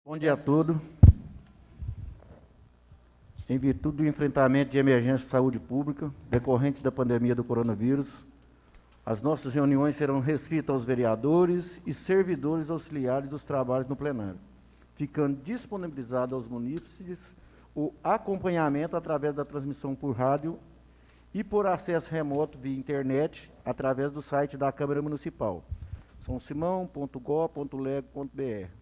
Bom dia a todos. Em virtude do enfrentamento de emergência de saúde pública, decorrente da pandemia do coronavírus, as nossas reuniões serão restritas aos vereadores e servidores auxiliares dos trabalhos no plenário, ficando disponibilizado aos munícipes o acompanhamento através da transmissão por rádio e por acesso remoto via internet, através do site da Câmara Municipal, sãosimão.gov.leg.br.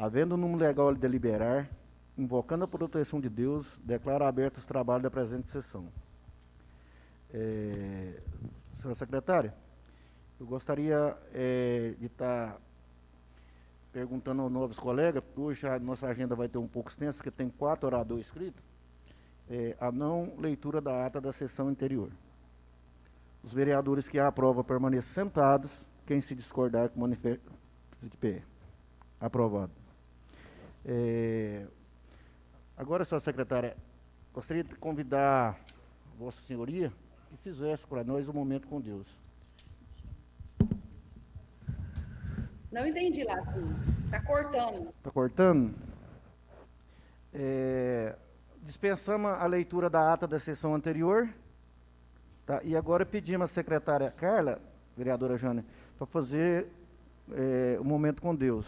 Havendo o número legal de deliberar, invocando a proteção de Deus, declaro abertos os trabalhos da presente sessão. Senhora secretária, eu gostaria de estar perguntando aos novos colegas, porque hoje a nossa agenda vai ter um pouco extensa, porque tem 4 oradores inscritos, a não leitura da ata da sessão anterior. Os vereadores que a aprovam permaneçam sentados, quem se discordar, que manifeste de pé. Aprovado. Agora, senhora secretária, gostaria de convidar Vossa Senhoria que fizesse para nós um momento com Deus. Não entendi, Lacinho. Está cortando. Está cortando? Dispensamos a leitura da ata da sessão anterior, tá? E agora pedimos à secretária Carla, vereadora Jânia, para fazer um momento com Deus.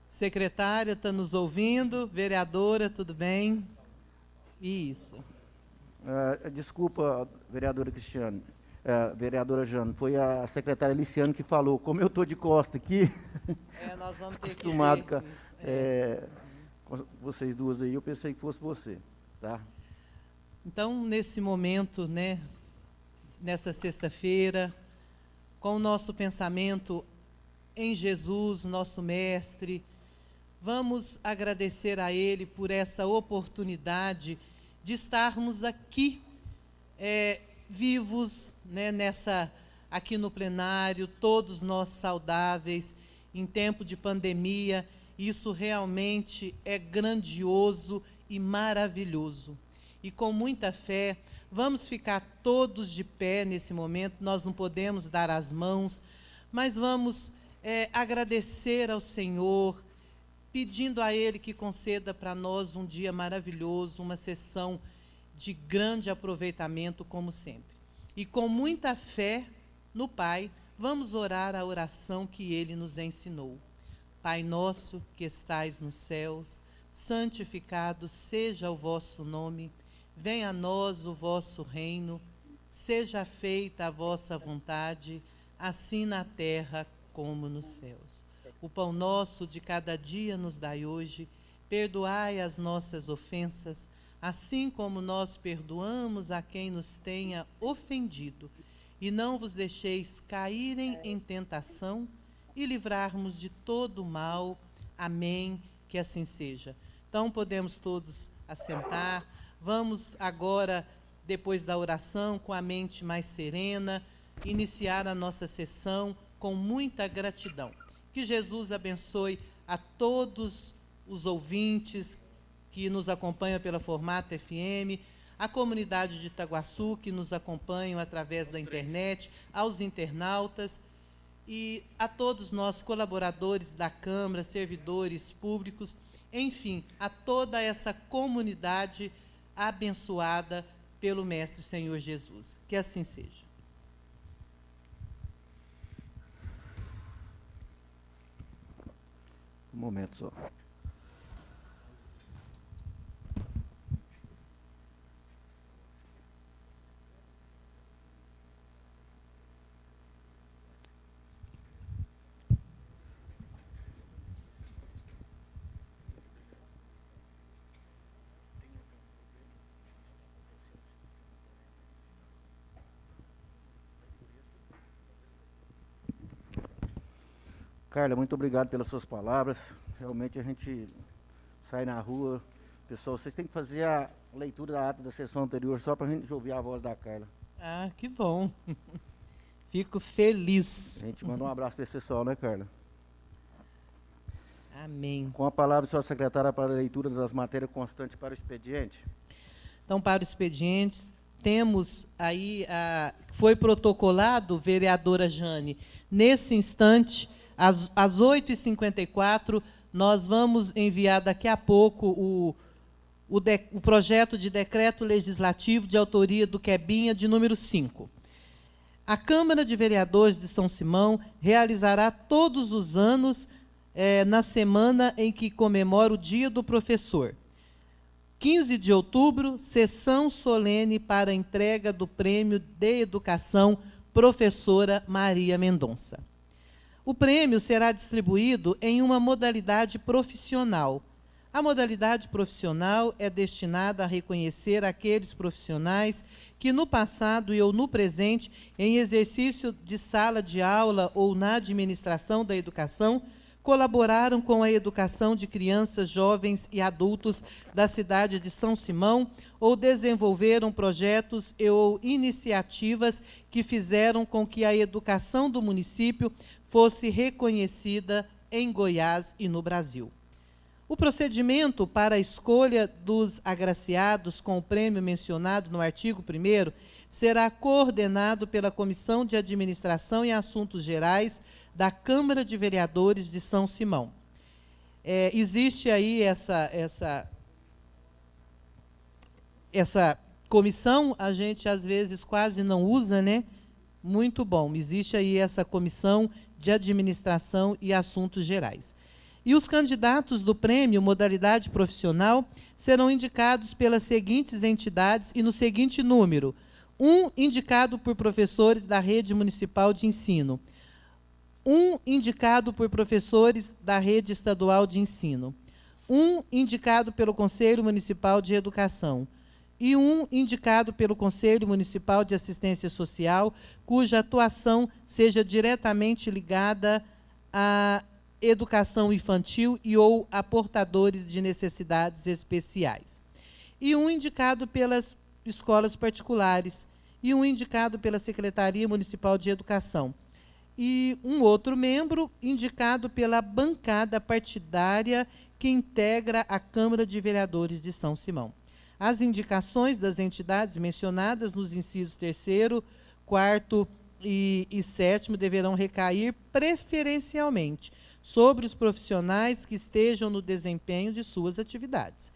Secretária, está nos ouvindo? Vereadora, tudo bem? Isso. Desculpa, vereadora Cristiane, vereadora Jane, foi a secretária Liciane que falou. Como eu estou de costa aqui, Nós vamos ter acostumado que com vocês duas aí, eu pensei que fosse você, tá? Então, nesse momento, né, nessa sexta-feira, com o nosso pensamento em Jesus, nosso mestre, vamos agradecer a Ele por essa oportunidade de estarmos aqui, vivos, né, aqui no plenário, todos nós saudáveis, em tempo de pandemia. Isso realmente é grandioso e maravilhoso. E com muita fé, vamos ficar todos de pé nesse momento. Nós não podemos dar as mãos, mas vamos agradecer ao Senhor, pedindo a Ele que conceda para nós um dia maravilhoso, uma sessão de grande aproveitamento, como sempre. E com muita fé no Pai, vamos orar a oração que Ele nos ensinou. Pai nosso que estais nos céus, santificado seja o vosso nome, venha a nós o vosso reino, seja feita a vossa vontade, assim na terra como nos céus. O pão nosso de cada dia nos dai hoje, perdoai as nossas ofensas, assim como nós perdoamos a quem nos tenha ofendido, e não vos deixeis caírem em tentação, e livrarmos de todo o mal. Amém, que assim seja. Então, podemos todos assentar. Vamos agora, depois da oração, com a mente mais serena, iniciar a nossa sessão com muita gratidão. Que Jesus abençoe a todos os ouvintes que nos acompanham pela Formata FM, a comunidade de Itaguaçu que nos acompanham através da internet, aos internautas e a todos nós colaboradores da Câmara, servidores públicos, enfim, a toda essa comunidade abençoada pelo Mestre Senhor Jesus. Que assim seja. Um momento só. Carla, muito obrigado pelas suas palavras. Realmente a gente sai na rua. Pessoal, vocês têm que fazer a leitura da ata da sessão anterior só para a gente ouvir a voz da Carla. Ah, que bom. Fico feliz. A gente manda um abraço para esse pessoal, né, Carla? Amém. Com a palavra, senhora secretária, para a leitura das matérias constantes para o expediente. Então, para os expedientes, temos aí, foi protocolado, vereadora Jane, nesse instante, às 8h54, nós vamos enviar daqui a pouco o projeto de decreto legislativo de autoria do Quebinha, de número 5. A Câmara de Vereadores de São Simão realizará todos os anos, na semana em que comemora o Dia do Professor. 15 de outubro, sessão solene para a entrega do Prêmio de Educação Professora Maria Mendonça. O prêmio será distribuído em uma modalidade profissional. A modalidade profissional é destinada a reconhecer aqueles profissionais que no passado e ou no presente, em exercício de sala de aula ou na administração da educação, colaboraram com a educação de crianças, jovens e adultos da cidade de São Simão ou desenvolveram projetos ou iniciativas que fizeram com que a educação do município fosse reconhecida em Goiás e no Brasil. O procedimento para a escolha dos agraciados com o prêmio mencionado no artigo 1º será coordenado pela Comissão de Administração e Assuntos Gerais da Câmara de Vereadores de São Simão. Existe aí essa comissão, a gente às vezes quase não usa, né? Muito bom, existe aí essa Comissão de Administração e Assuntos Gerais. E os candidatos do prêmio modalidade profissional serão indicados pelas seguintes entidades e no seguinte número: 1 indicado por professores da rede municipal de ensino, 1 indicado por professores da rede estadual de ensino, 1 indicado pelo Conselho Municipal de Educação e 1 indicado pelo Conselho Municipal de Assistência Social, cuja atuação seja diretamente ligada à educação infantil e ou a portadores de necessidades especiais. E 1 indicado pelas escolas particulares e 1 indicado pela Secretaria Municipal de Educação. E um outro membro indicado pela bancada partidária que integra a Câmara de Vereadores de São Simão. As indicações das entidades mencionadas nos incisos 3º, 4º e 7º deverão recair preferencialmente sobre os profissionais que estejam no desempenho de suas atividades.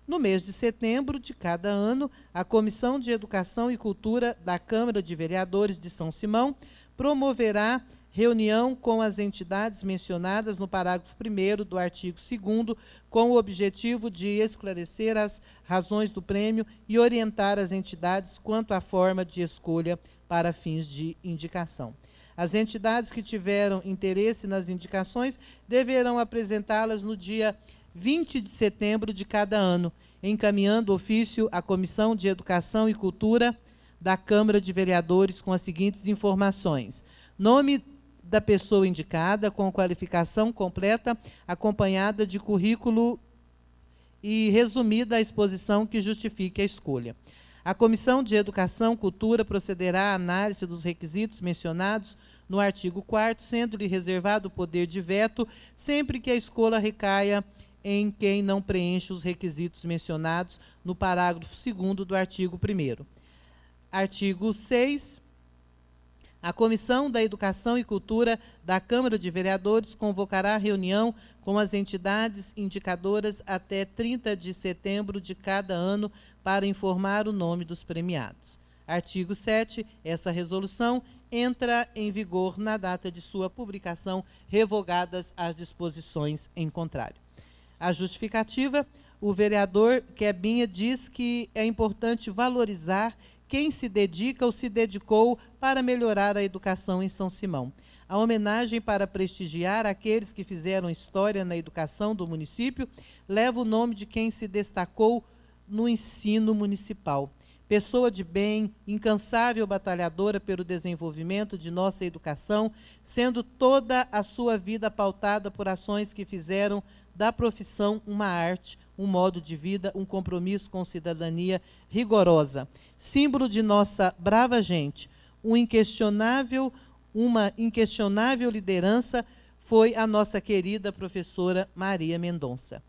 No mês de setembro de cada ano, a Comissão de Educação e Cultura da Câmara de Vereadores de São Simão promoverá reunião com as entidades mencionadas no parágrafo 1º do artigo 2º, com o objetivo de esclarecer as razões do prêmio e orientar as entidades quanto à forma de escolha para fins de indicação. As entidades que tiveram interesse nas indicações deverão apresentá-las no dia 20 de setembro de cada ano, encaminhando ofício à Comissão de Educação e Cultura da Câmara de Vereadores com as seguintes informações: nome da pessoa indicada, com qualificação completa, acompanhada de currículo e resumida a exposição que justifique a escolha. A Comissão de Educação e Cultura procederá à análise dos requisitos mencionados no artigo 4º, sendo-lhe reservado o poder de veto sempre que a escolha recaia em quem não preenche os requisitos mencionados no parágrafo 2º do artigo 1º. Artigo 6. A Comissão da Educação e Cultura da Câmara de Vereadores convocará reunião com as entidades indicadoras até 30 de setembro de cada ano para informar o nome dos premiados. Artigo 7. Essa resolução entra em vigor na data de sua publicação, revogadas as disposições em contrário. A justificativa: o vereador Quebinha diz que é importante valorizar quem se dedica ou se dedicou para melhorar a educação em São Simão. A homenagem para prestigiar aqueles que fizeram história na educação do município leva o nome de quem se destacou no ensino municipal. Pessoa de bem, incansável batalhadora pelo desenvolvimento de nossa educação, sendo toda a sua vida pautada por ações que fizeram da profissão uma arte, um modo de vida, um compromisso com cidadania rigorosa. Símbolo de nossa brava gente, uma inquestionável liderança foi a nossa querida professora Maria Mendonça.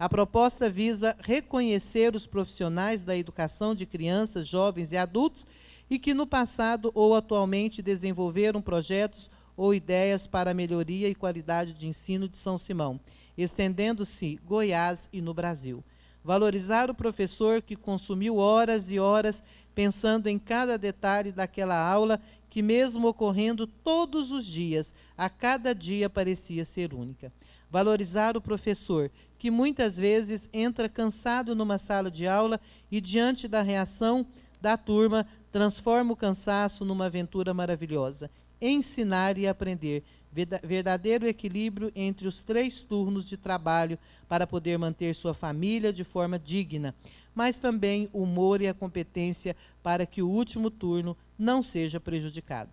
A proposta visa reconhecer os profissionais da educação de crianças, jovens e adultos e que no passado ou atualmente desenvolveram projetos ou ideias para a melhoria e qualidade de ensino de São Simão, estendendo-se Goiás e no Brasil. Valorizar o professor que consumiu horas e horas pensando em cada detalhe daquela aula que, mesmo ocorrendo todos os dias, a cada dia parecia ser única. Valorizar o professor que muitas vezes entra cansado numa sala de aula e, diante da reação da turma, transforma o cansaço numa aventura maravilhosa. Ensinar e aprender, verdadeiro equilíbrio entre os 3 turnos de trabalho para poder manter sua família de forma digna, mas também o humor e a competência para que o último turno não seja prejudicado.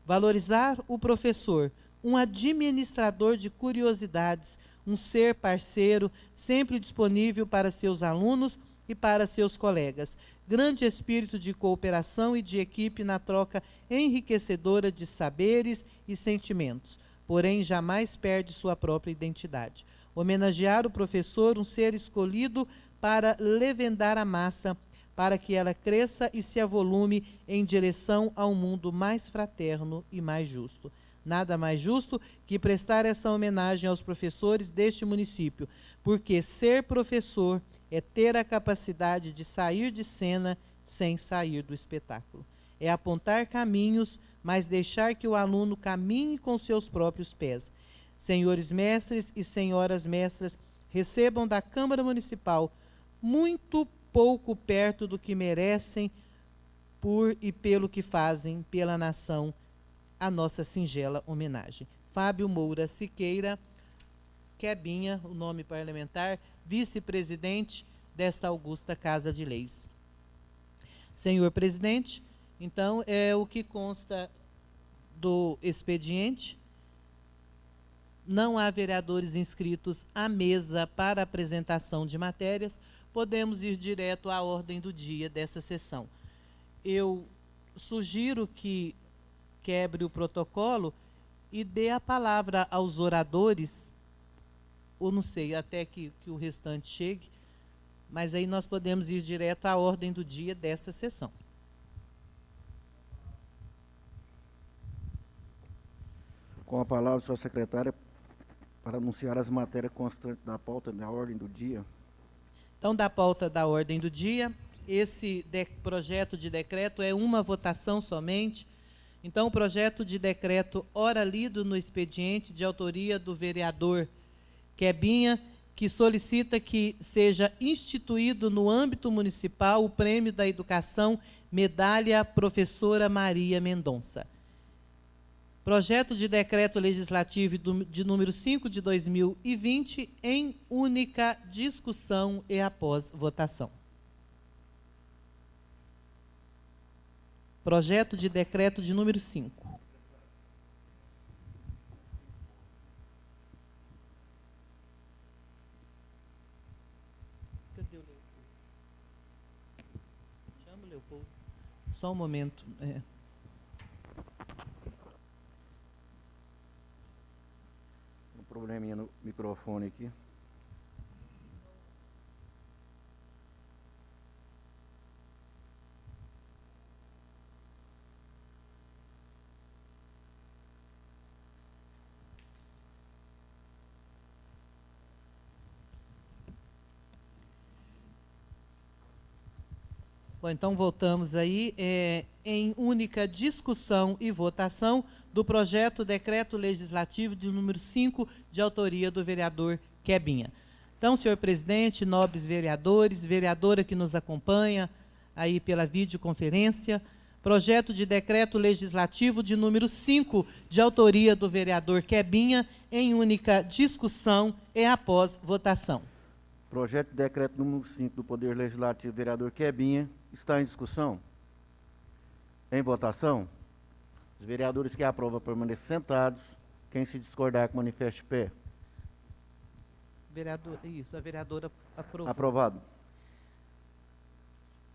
Valorizar o professor, um administrador de curiosidades, um ser parceiro, sempre disponível para seus alunos e para seus colegas. Grande espírito de cooperação e de equipe na troca enriquecedora de saberes e sentimentos, porém jamais perde sua própria identidade. Homenagear o professor, um ser escolhido para levedar a massa, para que ela cresça e se avolume em direção a um mundo mais fraterno e mais justo. Nada mais justo que prestar essa homenagem aos professores deste município, porque ser professor é ter a capacidade de sair de cena sem sair do espetáculo. É apontar caminhos, mas deixar que o aluno caminhe com seus próprios pés. Senhores mestres e senhoras mestras, recebam da Câmara Municipal muito pouco perto do que merecem por e pelo que fazem pela nação, a nossa singela homenagem. Fábio Moura Siqueira Quebinha, o nome parlamentar, vice-presidente desta augusta Casa de Leis. Senhor presidente, então é o que consta do expediente. Não há vereadores inscritos à mesa para apresentação de matérias. Podemos ir direto à ordem do dia dessa sessão. Eu sugiro que quebre o protocolo e dê a palavra aos oradores, ou não sei, até que o restante chegue, mas aí nós podemos ir direto à ordem do dia desta sessão. Com a palavra, senhora secretária, para anunciar as matérias constantes da pauta da ordem do dia. Então, da pauta da ordem do dia, esse projeto de decreto é uma votação somente. Então, o projeto de decreto, ora lido no expediente, de autoria do vereador Quebinha, que solicita que seja instituído no âmbito municipal o Prêmio da Educação Medalha Professora Maria Mendonça. Projeto de decreto legislativo de número 5 de 2020, em única discussão e após votação. Projeto de decreto de número 5. Cadê o Leopoldo? Chama o Leopoldo. Só um momento. Um probleminha no microfone aqui. Bom, então voltamos aí em única discussão e votação do projeto decreto legislativo de número 5, de autoria do vereador Quebinha. Então, senhor presidente, nobres vereadores, vereadora que nos acompanha aí pela videoconferência, projeto de decreto legislativo de número 5, de autoria do vereador Quebinha, em única discussão e após votação. Projeto de decreto número 5 do Poder Legislativo, vereador Quebinha, está em discussão? Em votação? Os vereadores que aprovam permanecem sentados. Quem se discordar, que manifeste pé. Vereador, isso, a vereadora aprovou. Aprovado.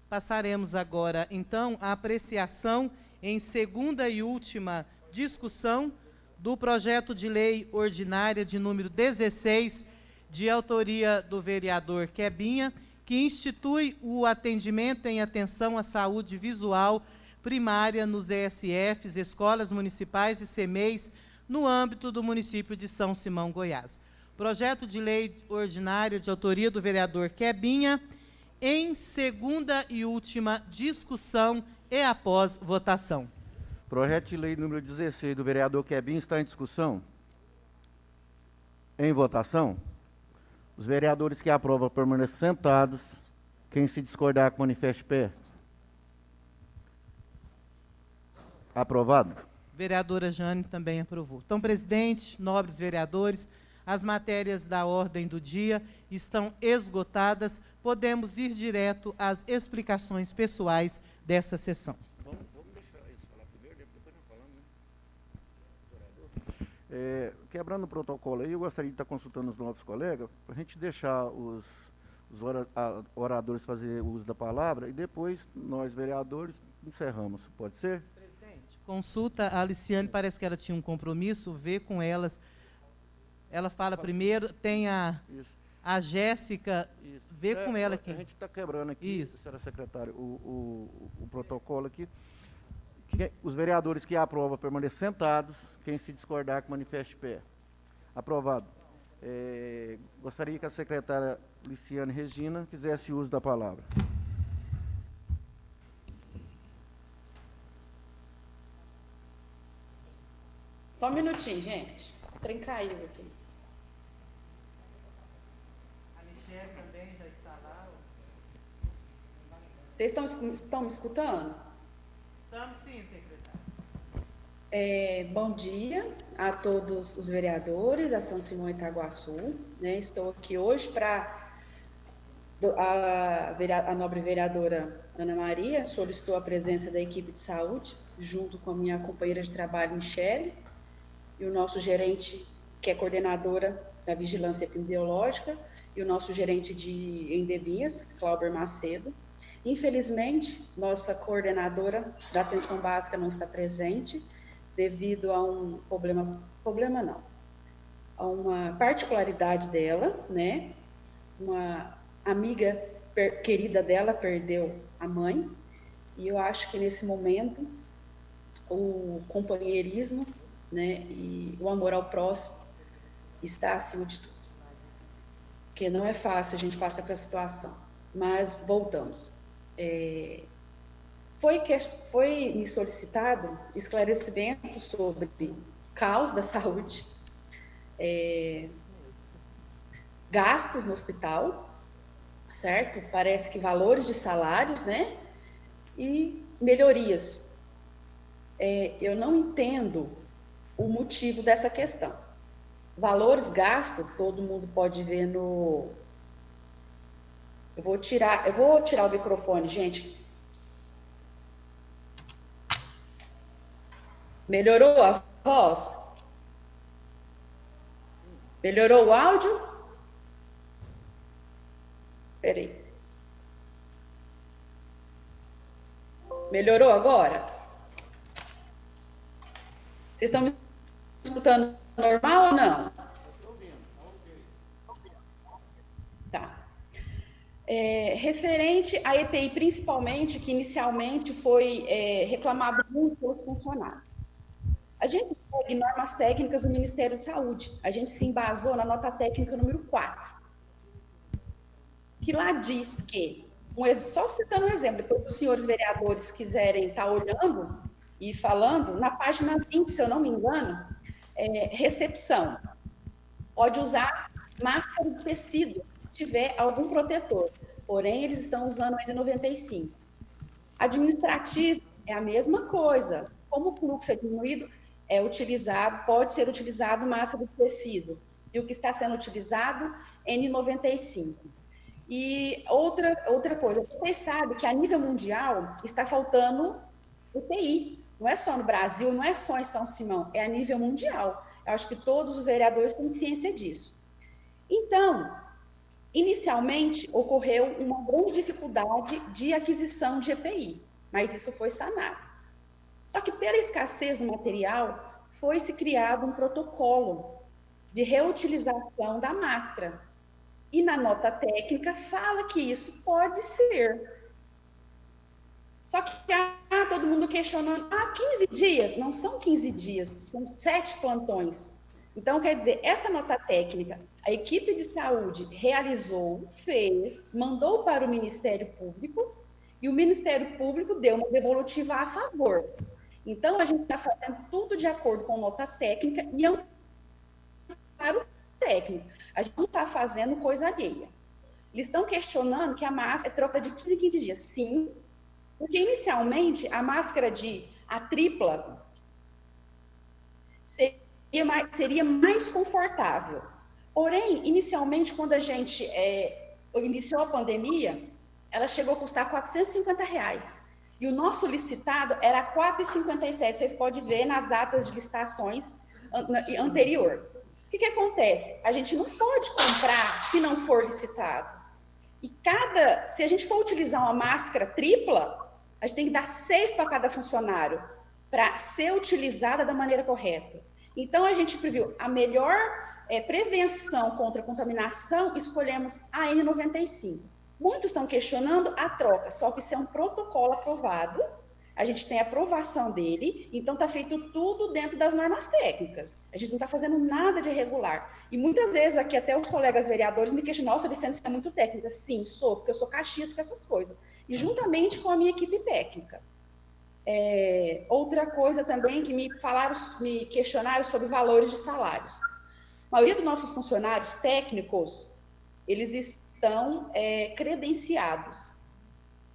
Passaremos agora, então, à apreciação em segunda e última discussão do projeto de lei ordinária de número 16, de autoria do vereador Quebinha, que institui o atendimento em atenção à saúde visual primária nos ESFs, escolas municipais e CMEIs, no âmbito do município de São Simão, Goiás. Projeto de lei ordinária de autoria do vereador Quebinha, em segunda e última discussão e após votação. Projeto de lei número 16 do vereador Quebinha está em discussão. Em votação. Os vereadores que aprovam permanecem sentados. Quem se discordar, que manifeste pé. Aprovado. Vereadora Jane também aprovou. Então, presidente, nobres vereadores, as matérias da ordem do dia estão esgotadas. Podemos ir direto às explicações pessoais desta sessão. Vamos deixar isso falar primeiro, depois nós falamos, né? Quebrando o protocolo aí, eu gostaria de estar consultando os novos colegas, para a gente deixar os oradores fazer uso da palavra e depois nós, vereadores, encerramos. Pode ser? Presidente, consulta a Aliciane, parece que ela tinha um compromisso, vê com elas. Ela fala primeiro, tem a Jéssica, vê com ela aqui. A gente está quebrando aqui, senhora secretária, o protocolo aqui. Os vereadores que aprovam permanecem sentados. Quem se discordar, que manifeste pé. Aprovado. Gostaria que a secretária Liciane Regina fizesse uso da palavra. Só um minutinho, gente. O trem caiu aqui. A Michelle também já está lá. Vocês estão me escutando? Estamos sim, secretária. Bom dia a todos os vereadores, a São Simão e Itaguaçu, né? Estou aqui hoje para a nobre vereadora Ana Maria solicitou a presença da equipe de saúde, junto com a minha companheira de trabalho, Michele, e o nosso gerente, que é coordenadora da Vigilância Epidemiológica, e o nosso gerente de endemias, Cláudio Macedo. Infelizmente, nossa coordenadora da atenção básica não está presente, devido a um a uma particularidade dela, né? Uma amiga querida dela perdeu a mãe, e eu acho que nesse momento o companheirismo, né, e o amor ao próximo está acima de tudo. Porque não é fácil a gente passar pela situação, mas voltamos. Foi me solicitado esclarecimento sobre caos da saúde, gastos no hospital, certo? Parece que valores de salários, né? E melhorias. Eu não entendo o motivo dessa questão. Valores gastos, todo mundo pode ver no... Eu vou tirar o microfone, gente. Melhorou a voz? Melhorou o áudio? Espera aí. Melhorou agora? Vocês estão me escutando normal ou não? Tá. Referente à EPI, principalmente, que inicialmente foi reclamado muito pelos funcionários. A gente segue normas técnicas do Ministério da Saúde. A gente se embasou na nota técnica número 4, que lá diz que, só citando um exemplo, depois os senhores vereadores quiserem estar olhando e falando, na página 20, se eu não me engano, recepção. Pode usar máscara de tecido, se tiver algum protetor. Porém, eles estão usando a N95. Administrativo é a mesma coisa. Como o fluxo é diminuído, pode ser utilizado máscara de tecido. E o que está sendo utilizado, N95. E outra coisa, vocês sabem que a nível mundial está faltando UTI. Não é só no Brasil, não é só em São Simão, é a nível mundial. Eu acho que todos os vereadores têm ciência disso. Então, inicialmente, ocorreu uma grande dificuldade de aquisição de EPI, mas isso foi sanado. Só que, pela escassez do material, foi-se criado um protocolo de reutilização da máscara. E na nota técnica fala que isso pode ser. Só que todo mundo questionando, 15 dias? Não são 15 dias, são 7 plantões. Então, quer dizer, essa nota técnica, a equipe de saúde realizou, fez, mandou para o Ministério Público, e o Ministério Público deu uma devolutiva a favor. Então, a gente está fazendo tudo de acordo com nota técnica e para o técnico. A gente não está fazendo coisa alheia. Eles estão questionando que a máscara é troca de 15 em 15 dias. Sim, porque inicialmente a máscara a tripla seria mais confortável. Porém, inicialmente, quando a gente iniciou a pandemia, ela chegou a custar R$450. E o nosso licitado era R$4,57. Vocês podem ver nas atas de licitações anterior. O que acontece? A gente não pode comprar se não for licitado. E se a gente for utilizar uma máscara tripla, a gente tem que dar 6 para cada funcionário para ser utilizada da maneira correta. Então, a gente previu a melhor prevenção contra a contaminação, escolhemos a N95. Muitos estão questionando a troca, só que isso é um protocolo aprovado, a gente tem a aprovação dele, então está feito tudo dentro das normas técnicas. A gente não está fazendo nada de irregular. E muitas vezes aqui até os colegas vereadores me questionam, nossa, licença é muito técnica. Sim, sou, porque eu sou caxias com essas coisas. E juntamente com a minha equipe técnica. Outra coisa também que me questionaram sobre valores de salários. A maioria dos nossos funcionários técnicos, eles estão credenciados.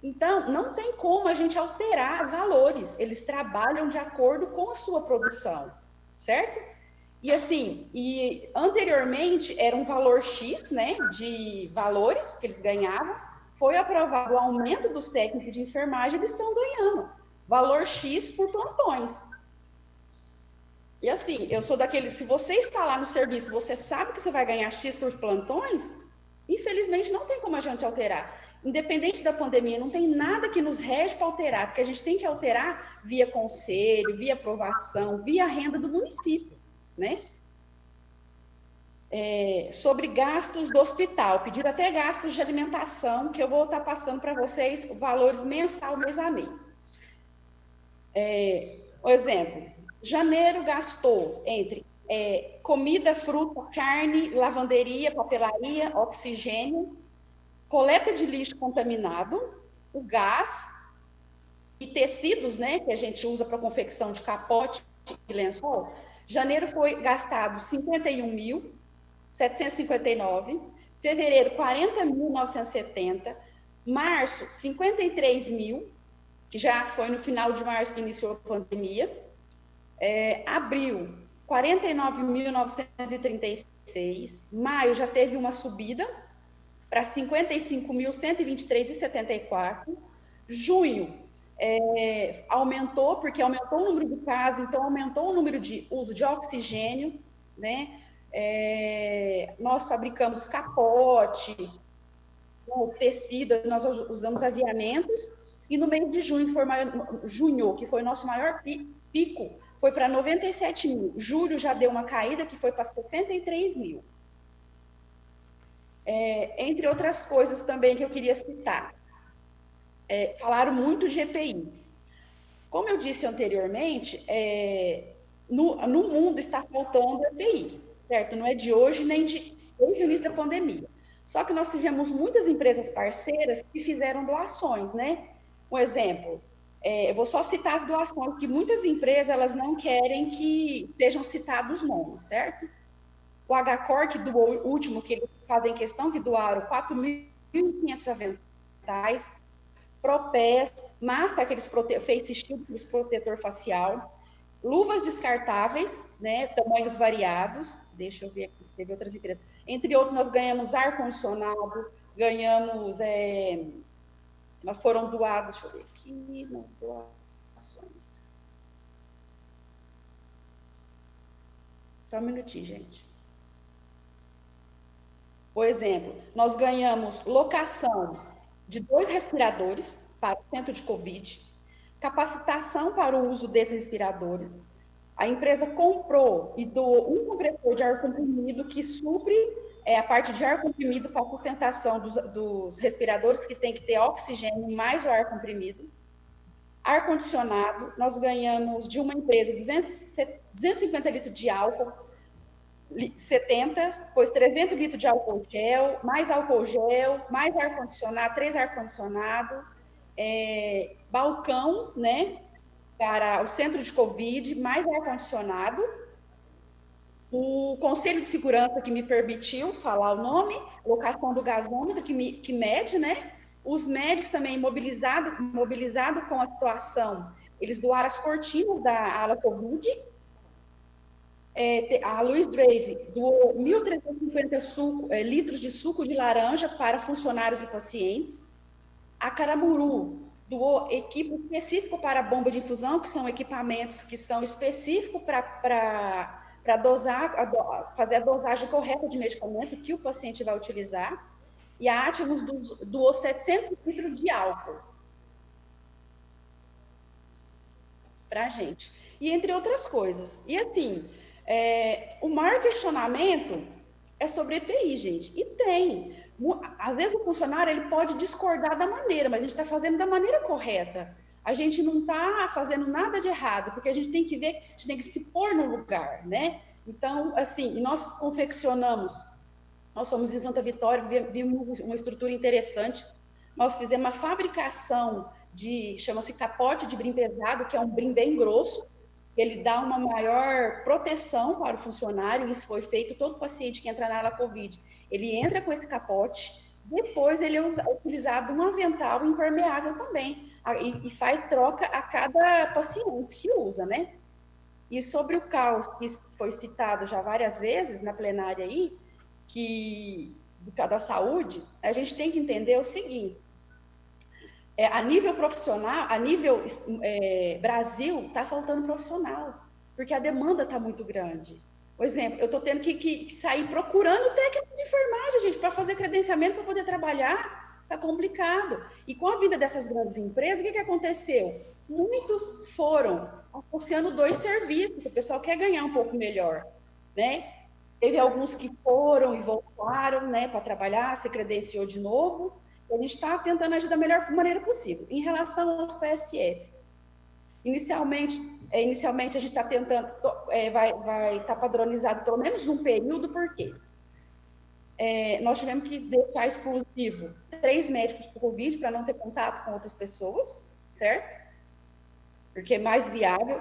Então, não tem como a gente alterar valores. Eles trabalham de acordo com a sua produção, certo? E assim, anteriormente era um valor X, né, de valores que eles ganhavam. Foi aprovado o aumento dos técnicos de enfermagem, eles estão ganhando valor X por plantões. E assim, eu sou daquele, se você está lá no serviço, você sabe que você vai ganhar X por plantões, infelizmente não tem como a gente alterar. Independente da pandemia, não tem nada que nos rege para alterar, porque a gente tem que alterar via conselho, via aprovação, via renda do município, né? Sobre gastos do hospital, pediram até gastos de alimentação, que eu vou estar passando para vocês valores mensal, mês a mês. Por exemplo, janeiro gastou entre comida, fruta, carne, lavanderia, papelaria, oxigênio, coleta de lixo contaminado, o gás e tecidos, né, que a gente usa para confecção de capote e lençol. Janeiro foi gastado 51.759, fevereiro 40.970, março 53.000, que já foi no final de março que iniciou a pandemia, abril 49.936, maio já teve uma subida para 55.123,74. Junho aumentou, porque aumentou o número de casos, então aumentou o número de uso de oxigênio, né? Nós fabricamos capote, tecido, nós usamos aviamentos, e no mês de junho, que foi o nosso maior pico, foi para 97 mil. Julho já deu uma caída, que foi para 63 mil. Entre outras coisas também que eu queria citar, falaram muito de EPI. Como eu disse anteriormente, no mundo está faltando EPI, certo? Não é de hoje, nem desde o início da pandemia. Só que nós tivemos muitas empresas parceiras que fizeram doações, né? Um exemplo, eu vou só citar as doações, que muitas empresas elas não querem que sejam citados nomes, certo? O HCOR, que doou o último, que eles fazem questão, que doaram 4.500 aventais, Propés, máscara, aqueles face shield, aqueles protetor facial, luvas descartáveis, né, tamanhos variados, deixa eu ver aqui, teve outras empresas. Entre outros, nós ganhamos ar-condicionado, ganhamos, nós foram doados, deixa eu ver aqui, não, doações. Só um minutinho, gente. Por exemplo, nós ganhamos locação de 2 respiradores para o centro de Covid, capacitação para o uso desses respiradores. A empresa comprou e doou um compressor de ar comprimido que supre a parte de ar comprimido para a sustentação dos respiradores, que tem que ter oxigênio mais o ar comprimido. Ar-condicionado, nós ganhamos de uma empresa 250 litros de álcool, 70, depois 300 litros de álcool gel, mais ar-condicionado, 3 ar-condicionado, balcão, né, para o centro de Covid, mais ar-condicionado, o Conselho de Segurança que me permitiu falar o nome, locação do gasômetro que mede, né, os médicos também mobilizado com a situação, eles doaram as cortinas da ala Covid. A Louis Drave doou 1.350 litros de suco de laranja para funcionários e pacientes. A Caramuru doou equipe específico para bomba de infusão, que são equipamentos que são específicos para fazer a dosagem correta de medicamento que o paciente vai utilizar. E a Atmos doou 700 litros de álcool para a gente. E entre outras coisas. E assim, o maior questionamento é sobre EPI, gente. E tem. Às vezes o funcionário ele pode discordar da maneira, mas a gente está fazendo da maneira correta. A gente não está fazendo nada de errado, porque a gente tem que ver, a gente tem que se pôr no lugar, né? Então, assim, nós confeccionamos, nós somos em Santa Vitória, vimos uma estrutura interessante, nós fizemos uma fabricação chama-se capote de brim pesado, que é um brim bem grosso, ele dá uma maior proteção para o funcionário, isso foi feito, todo paciente que entra na ala Covid, ele entra com esse capote, depois ele é utilizado um avental impermeável também, e faz troca a cada paciente que usa, né? E sobre o caos, que foi citado já várias vezes na plenária aí, da saúde, a gente tem que entender o seguinte, a nível profissional, a nível Brasil, está faltando profissional, porque a demanda está muito grande. Por exemplo, eu estou tendo que sair procurando técnico de enfermagem, gente, para fazer credenciamento para poder trabalhar, está complicado. E com a vinda dessas grandes empresas, o que aconteceu? Muitos foram associando 2 serviços, que o pessoal quer ganhar um pouco melhor, né? Teve alguns que foram e voltaram, né, para trabalhar, se credenciou de novo. A gente está tentando agir da melhor maneira possível. Em relação aos PSFs, inicialmente a gente está tentando, vai estar padronizado pelo menos um período, por quê? Nós tivemos que deixar exclusivo 3 médicos por Covid para não ter contato com outras pessoas, certo? Porque é mais viável.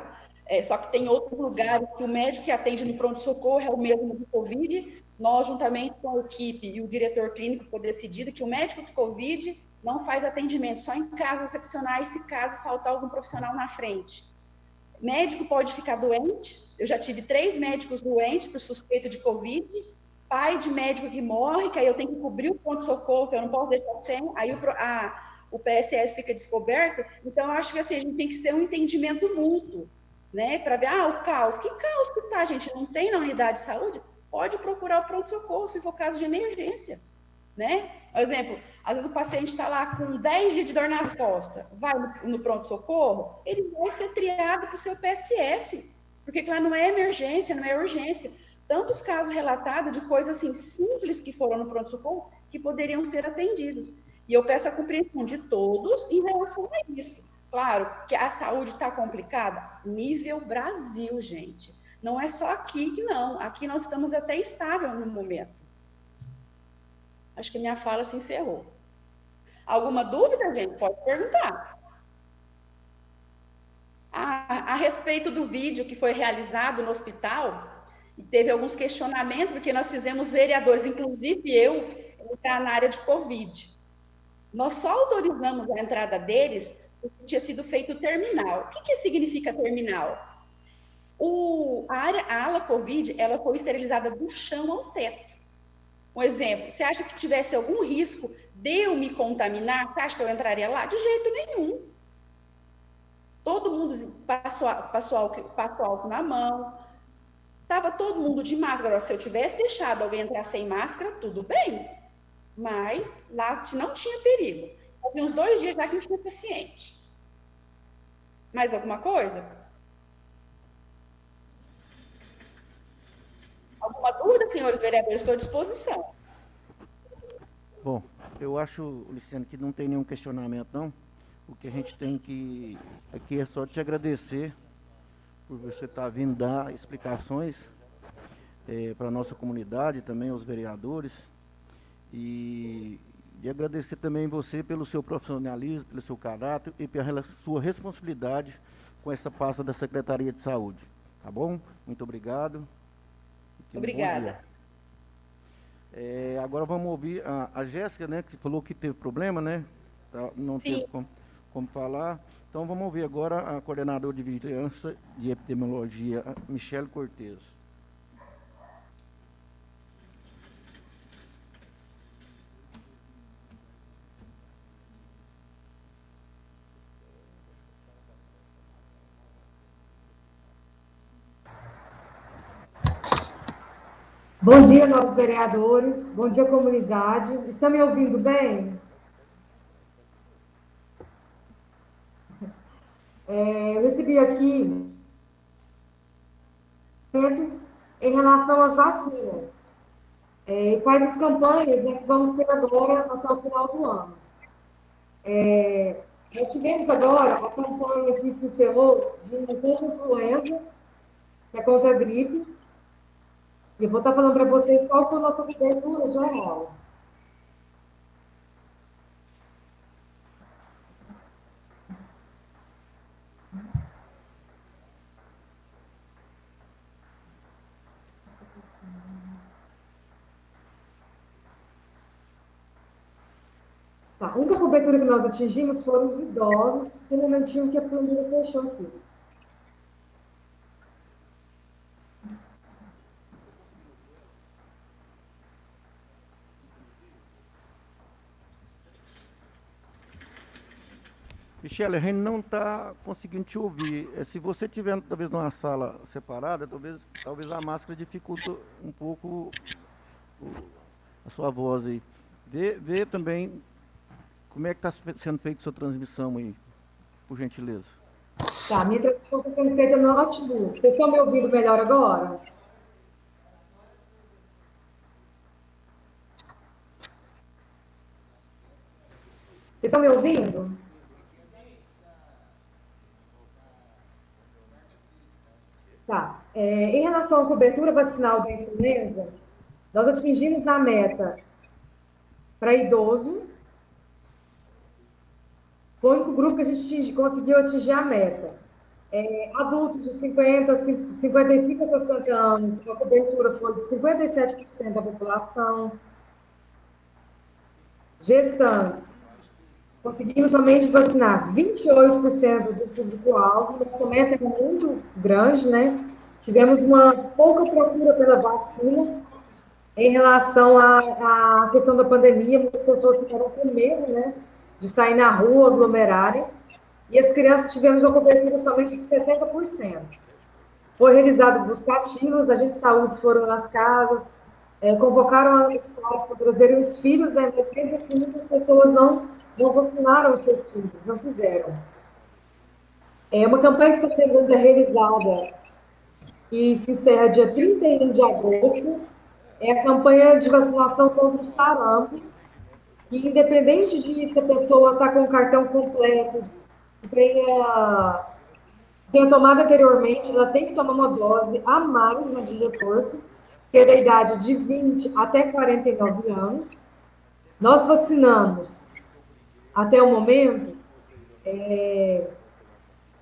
Só que tem outros lugares que o médico que atende no pronto-socorro é o mesmo do Covid. Nós, juntamente com a equipe e o diretor clínico, ficou decidido que o médico do Covid não faz atendimento, só em casos excepcionais, se caso faltar algum profissional na frente. Médico pode ficar doente, eu já tive 3 médicos doentes por suspeito de Covid, pai de médico que morre, que aí eu tenho que cobrir o ponto-socorro, que eu não posso deixar sem, aí o PSS fica descoberto. Então, eu acho que assim, a gente tem que ter um entendimento mútuo, né, para ver, o caos. Que caos que tá, gente? Não tem na unidade de saúde? Pode procurar o pronto-socorro, se for caso de emergência, né? Por exemplo, às vezes o paciente está lá com 10 dias de dor nas costas, vai no pronto-socorro, ele vai ser triado para o seu PSF, porque lá não é emergência, não é urgência. Tantos casos relatados de coisas assim simples que foram no pronto-socorro que poderiam ser atendidos. E eu peço a compreensão de todos em relação a isso. Claro que a saúde está complicada, nível Brasil, gente. Não é só aqui que não. Aqui nós estamos até estável no momento. Acho que minha fala se encerrou. Alguma dúvida, gente? Pode perguntar. A respeito do vídeo que foi realizado no hospital, e teve alguns questionamentos, porque nós fizemos vereadores, inclusive eu, entrar na área de Covid. Nós só autorizamos a entrada deles porque tinha sido feito o terminal. O que significa terminal? A ala Covid, ela foi esterilizada do chão ao teto. Um exemplo, você acha que tivesse algum risco de eu me contaminar? Você acha que eu entraria lá? De jeito nenhum. Todo mundo passou álcool na mão, estava todo mundo de máscara. Agora, se eu tivesse deixado alguém entrar sem máscara, tudo bem. Mas lá não tinha perigo. Fazia uns 2 dias já que não tinha paciente. Mais alguma coisa? Alguma dúvida, senhores vereadores? Estou à disposição. Bom, eu acho, Luciano, que não tem nenhum questionamento, não. O que a gente tem que aqui é só te agradecer por você estar vindo dar explicações para a nossa comunidade, também aos vereadores, e agradecer também você pelo seu profissionalismo, pelo seu caráter e pela sua responsabilidade com essa pasta da Secretaria de Saúde. Tá bom? Muito obrigado. Obrigada. Agora vamos ouvir a Jéssica, né, que falou que teve problema, né? Não Sim. teve como falar. Então vamos ouvir agora a coordenadora de vigilância de epidemiologia, Michele Cortes. Bom dia, novos vereadores. Bom dia, comunidade. Estão me ouvindo bem? Eu recebi aqui em relação às vacinas. E quais as campanhas, né, que vamos ter agora até o final do ano. Nós tivemos agora a campanha que se encerrou de contra a influenza, que é contra a gripe. E eu vou estar falando para vocês qual foi a nossa cobertura geral. Tá, a única cobertura que nós atingimos foram os idosos, só um momentinho que a planilha fechou aqui. Michele, a gente não está conseguindo te ouvir. Se você estiver, talvez, numa sala separada, talvez a máscara dificulta um pouco a sua voz aí. Vê também como é que está sendo feita a sua transmissão aí, por gentileza. Tá, minha transmissão está sendo feita no notebook. Vocês estão me ouvindo melhor agora? Vocês estão me ouvindo? Tá. Em relação à cobertura vacinal da influenza, nós atingimos a meta para idoso. Foi o único grupo que a gente conseguiu atingir a meta. Adultos de 55 a 60 anos, a cobertura foi de 57% da população. Gestantes, conseguimos somente vacinar 28% do público-alvo. Nossa meta é muito grande, né? Tivemos uma pouca procura pela vacina em relação à questão da pandemia. Muitas pessoas ficaram com medo, né, de sair na rua, aglomerarem. E as crianças tivemos uma cobertura somente de 70%. Foi realizado buscativos, agentes de saúde foram nas casas, convocaram os pais para trazerem os filhos, né? Porque assim, muitas pessoas não vacinaram os seus filhos, não fizeram. É uma campanha que está sendo realizada e se encerra dia 31 de agosto. É a campanha de vacinação contra o sarampo, que independente de se a pessoa está com o cartão completo, tenha tomado anteriormente, ela tem que tomar uma dose a mais de reforço, que é da idade de 20 até 49 anos. Nós vacinamos, até o momento,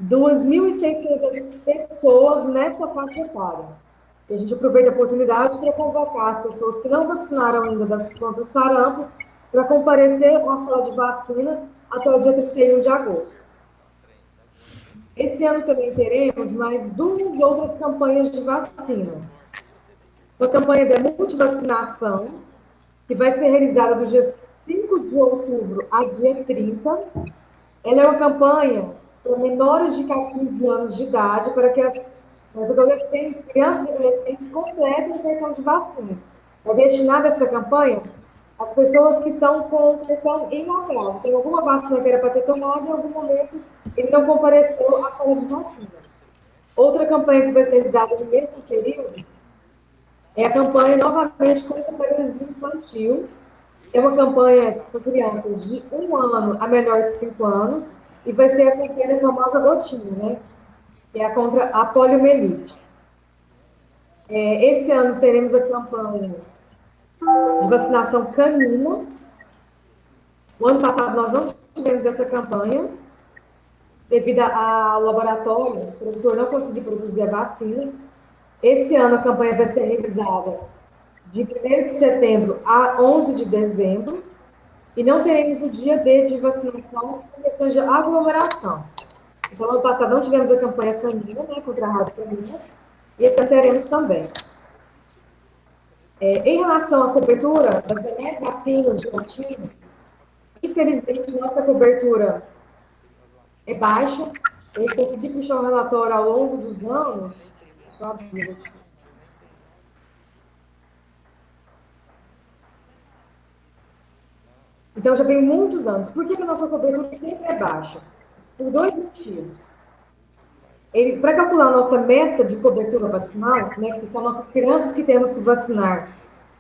2.600 pessoas nessa faixa etária. E a gente aproveita a oportunidade para convocar as pessoas que não vacinaram ainda contra o sarampo para comparecer à sala de vacina até o dia 31 de agosto. Esse ano também teremos mais 2 outras campanhas de vacina. Uma campanha de multivacinação, que vai ser realizada do dia 5 de outubro a dia 30. Ela é uma campanha para menores de 15 anos de idade, para que os adolescentes, crianças e adolescentes completem o cartão de vacina. É destinada essa campanha às pessoas que estão com o cartão em atraso. Tem alguma vacina que era para ter tomado, em algum momento ele não compareceu à sala de vacina. Outra campanha que vai ser realizada no mesmo período é a campanha novamente contra a paralisia infantil. É uma campanha para crianças de 1 ano a menor de 5 anos, e vai ser a campanha famosa Gotinha, né? Que é contra a poliomielite. Esse ano teremos a campanha de vacinação canina. O ano passado nós não tivemos essa campanha, devido ao laboratório, o produtor não conseguir produzir a vacina. Esse ano a campanha vai ser realizada de 1º de setembro a 11 de dezembro, e não teremos o dia D de vacinação por questões de aglomeração. Então, ano passado não tivemos a campanha canina, né, contra a rádio canina, e esse ano teremos também. Em relação à cobertura das demais vacinas de rotina, infelizmente, nossa cobertura é baixa. Eu consegui puxar o relatório ao longo dos anos. Só abrir aqui. Então, já vem muitos anos. Por que a nossa cobertura sempre é baixa? Por 2 motivos. Para calcular a nossa meta de cobertura vacinal, né, que são nossas crianças que temos que vacinar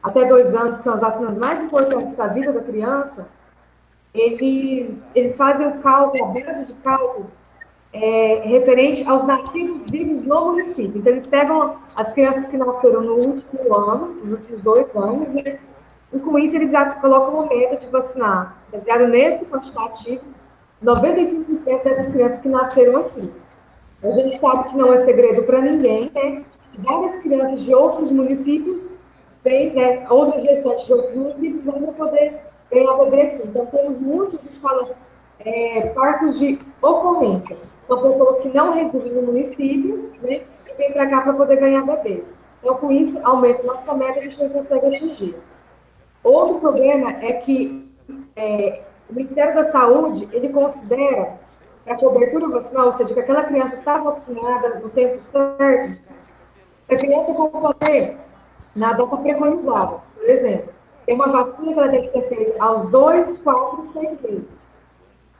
até 2 anos, que são as vacinas mais importantes para a vida da criança, eles fazem o cálculo, a base de cálculo, referente aos nascidos vivos no município. Então, eles pegam as crianças que nasceram no último ano, nos últimos 2 anos, né? E com isso eles já colocam uma meta de vacinar, baseado nesse quantitativo, 95% dessas crianças que nasceram aqui. A gente sabe que não é segredo para ninguém, né? Várias crianças de outros municípios vêm, né? Outras gestantes de outros municípios vêm para poder ganhar bebê aqui. Então, temos muitos, a gente fala, partos de ocorrência. São pessoas que não residem no município, né? E vêm para cá para poder ganhar bebê. Então, com isso, aumenta nossa meta, a gente não consegue atingir. Outro problema é que o Ministério da Saúde, ele considera a cobertura vacinal, ou seja, que aquela criança está vacinada no tempo certo, a criança completar na data preconizada. Por exemplo, tem uma vacina que ela tem que ser feita aos 2, 4 e 6 meses.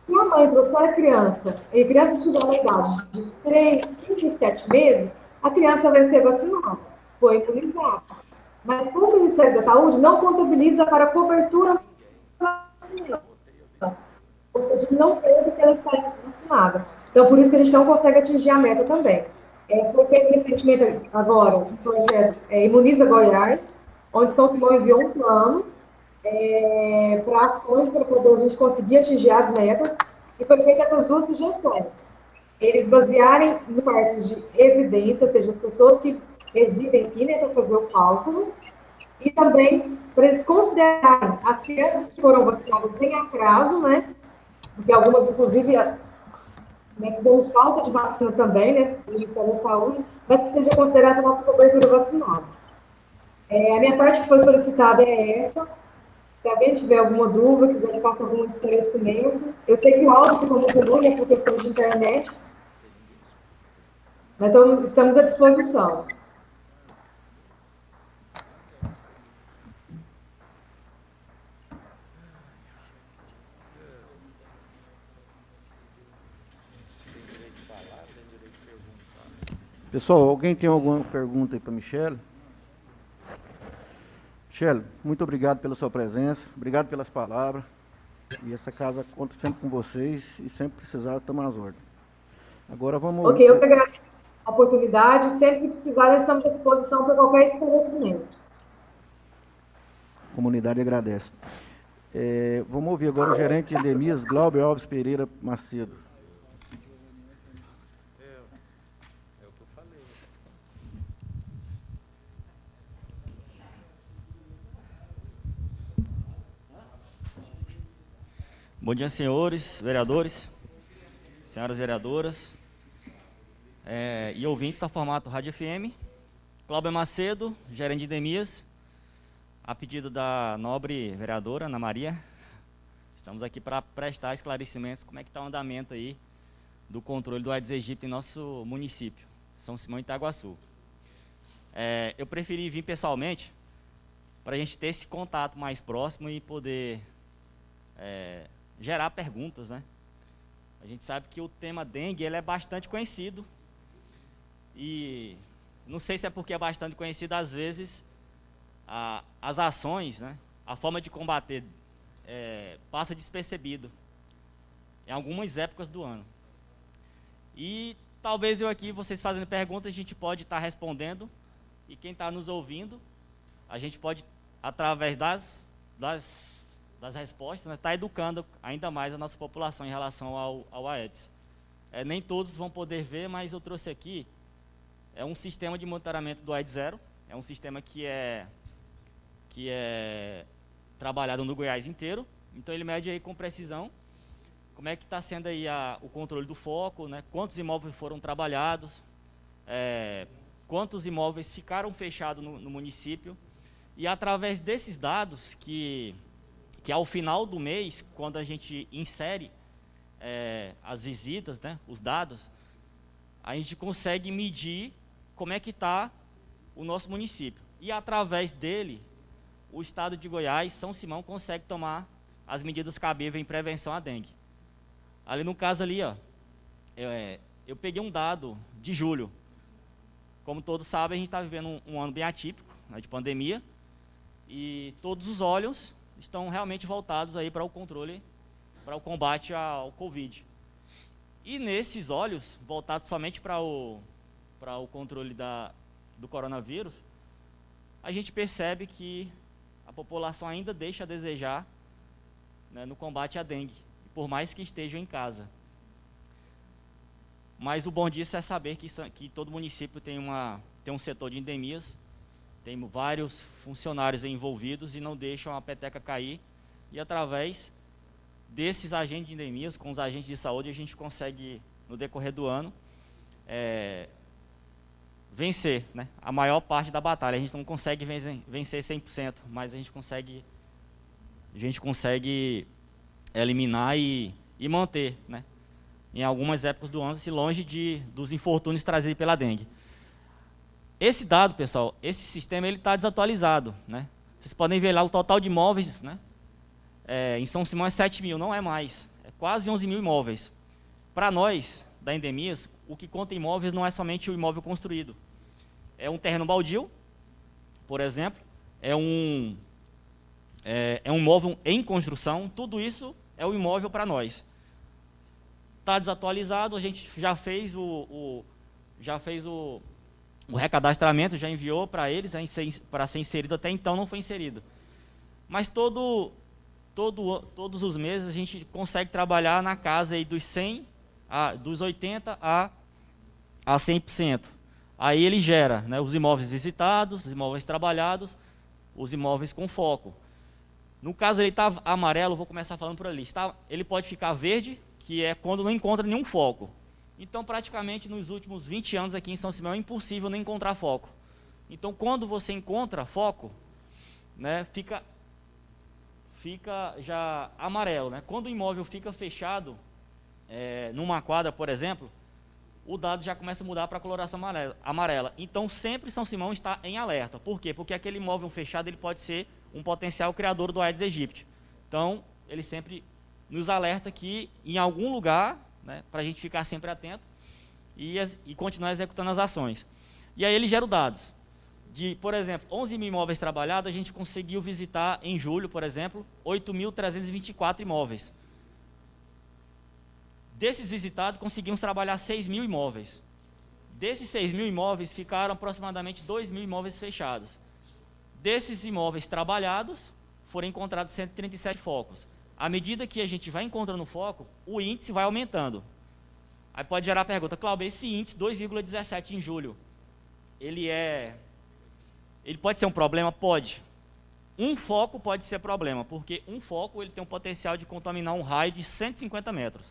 Se a mãe trouxer a criança, e a criança estiver na idade de 3, 5 e 7 meses, a criança vai ser vacinada, foi imunizada. Mas o Ministério da Saúde não contabiliza para cobertura vacinal. Ou seja, não teve que ela está vacinada. Então, por isso que a gente não consegue atingir a meta também. Porque recentemente, agora, um projeto Imuniza Goiás, onde São Simão enviou um plano para ações para poder a gente conseguir atingir as metas, e foi feita essas 2 sugestões. Eles basearem no partos de residência, ou seja, as pessoas que residem aqui, né, para fazer o cálculo, e também para eles considerarem as crianças que foram vacinadas em atraso, né, porque algumas, inclusive, tivemos falta de vacina também, né, do Ministério da Saúde, mas que seja considerada a nossa cobertura vacinal. A minha parte que foi solicitada é essa. Se alguém tiver alguma dúvida, quiser que faça algum esclarecimento. Eu sei que o áudio ficou muito ruim, é por questão de internet. Então, estamos à disposição. Pessoal, alguém tem alguma pergunta aí para a Michele? Michele, muito obrigado pela sua presença, obrigado pelas palavras. E essa casa conta sempre com vocês e sempre precisar, estamos às ordens. Agora vamos... Ok, eu que agradeço a oportunidade. Sempre que precisar, nós estamos à disposição para qualquer esclarecimento. A comunidade agradece. Vamos ouvir agora o gerente de endemias, Glauber Alves Pereira Macedo. Bom dia, senhores vereadores, senhoras vereadoras e ouvintes da formato Rádio FM. Cláudio Macedo, gerente de endemias, a pedido da nobre vereadora Ana Maria. Estamos aqui para prestar esclarecimentos como é que está o andamento aí do controle do Aedes aegypti em nosso município, São Simão e Itaguaçu. Eu preferi vir pessoalmente para a gente ter esse contato mais próximo e poder gerar perguntas, né? A gente sabe que o tema dengue ele é bastante conhecido e não sei se é porque é bastante conhecido, às vezes as ações, né? A forma de combater passa despercebido em algumas épocas do ano. E talvez eu aqui, vocês fazendo perguntas, a gente pode estar respondendo, e quem está nos ouvindo, a gente pode, através das respostas, estar educando ainda mais a nossa população em relação ao Aedes. Nem todos vão poder ver, mas eu trouxe aqui um sistema de monitoramento do Aedes zero. É um sistema que é trabalhado no Goiás inteiro. Então ele mede aí com precisão como é que está sendo aí o controle do foco, né? Quantos imóveis foram trabalhados, quantos imóveis ficaram fechados no município. E através desses dados, que ao final do mês, quando a gente insere as visitas, né, os dados, a gente consegue medir como é que está o nosso município. E através dele, o estado de Goiás, São Simão, consegue tomar as medidas cabíveis em prevenção à dengue. Ali no caso ali, ó, eu peguei um dado de julho. Como todos sabem, a gente está vivendo um ano bem atípico, né, de pandemia, e todos os olhos estão realmente voltados aí para o controle, para o combate ao Covid. E nesses olhos, voltados somente para o controle do coronavírus, a gente percebe que a população ainda deixa a desejar, né, no combate à dengue, por mais que estejam em casa. Mas o bom disso é saber que todo município tem um setor de endemias, tem vários funcionários envolvidos e não deixam a peteca cair, e através desses agentes de endemias, com os agentes de saúde, a gente consegue, no decorrer do ano, vencer, né, a maior parte da batalha. A gente não consegue vencer 100%, mas a gente consegue eliminar e manter, né, em algumas épocas do ano, se longe dos infortúnios trazidos pela dengue. Esse dado, pessoal, esse sistema está desatualizado, né? Vocês podem ver lá o total de imóveis, né? Em São Simão é 7 mil, não é mais, é quase 11 mil imóveis. Para nós, da Endemias, o que conta imóveis não é somente o imóvel construído. É um terreno baldio, por exemplo, é um imóvel em construção, tudo isso é o imóvel para nós. Está desatualizado, a gente já fez o recadastramento, já enviou para eles, para ser inserido, até então não foi inserido. Mas todos os meses a gente consegue trabalhar na casa aí dos 80% a 100%. Aí ele gera, né, os imóveis visitados, os imóveis trabalhados, os imóveis com foco. No caso ele está amarelo, vou começar falando por ali. Ele pode ficar verde, que é quando não encontra nenhum foco. Então, praticamente, nos últimos 20 anos aqui em São Simão, é impossível não encontrar foco. Então, quando você encontra foco, né, fica já amarelo, né? Quando o imóvel fica fechado, numa quadra, por exemplo, o dado já começa a mudar para a coloração amarela. Então, sempre São Simão está em alerta. Por quê? Porque aquele imóvel fechado ele pode ser um potencial criador do Aedes aegypti. Então, ele sempre nos alerta que em algum lugar, né, para a gente ficar sempre atento e continuar executando as ações. E aí ele gera os dados. Por exemplo, 11 mil imóveis trabalhados, a gente conseguiu visitar em julho, por exemplo, 8.324 imóveis. Desses visitados, conseguimos trabalhar 6 mil imóveis. Desses 6 mil imóveis, ficaram aproximadamente 2 mil imóveis fechados. Desses imóveis trabalhados, foram encontrados 137 focos. À medida que a gente vai encontrando foco, o índice vai aumentando. Aí pode gerar a pergunta, Cláudio, esse índice 2,17 em julho, ele pode ser um problema? Pode. Um foco pode ser problema, porque um foco ele tem um potencial de contaminar um raio de 150 metros